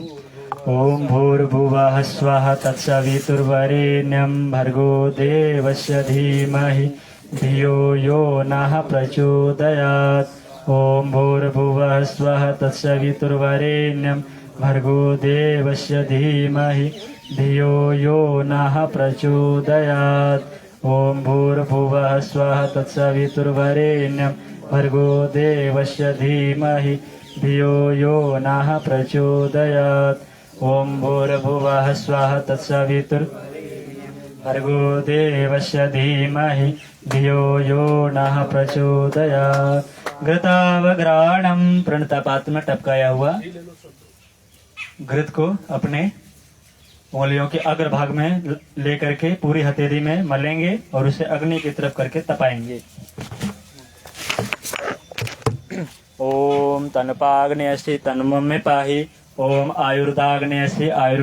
ओम भूर्भुवः स्वः तत्सवितुर्वरेण्यं भर्गो देवस्य धीमहि धियो यो नः प्रचोदयात्। ओम भूर्भुवः स्वः तत्सवितुर्वरेण्यं भर्गो देवस्य धीमहि धियो यो नः प्रचोदयात्। ओम भूर्भुवः स्वः तत्सवितुर्वरेण्यं भर्गो देवस्य धीमहि धियो यो नः प्रचोदयात्। ओम भूर्भुवः स्वः तत्सवितुर्भर्गो देवस्य धीमहि धियो यो नः प्रचोदयात्। घृतावग्राणं प्रणतपात्र में टपकाया हुआ घृत को अपने उंगलियों के अग्रभाग में लेकर के पूरी हथेली में मलेंगे और उसे अग्नि की तरफ करके तपाएंगे। ओम तनपाग्नेयसि तन्मम में पाहि। ओम आयुर्दाग्नेयसि आयुर्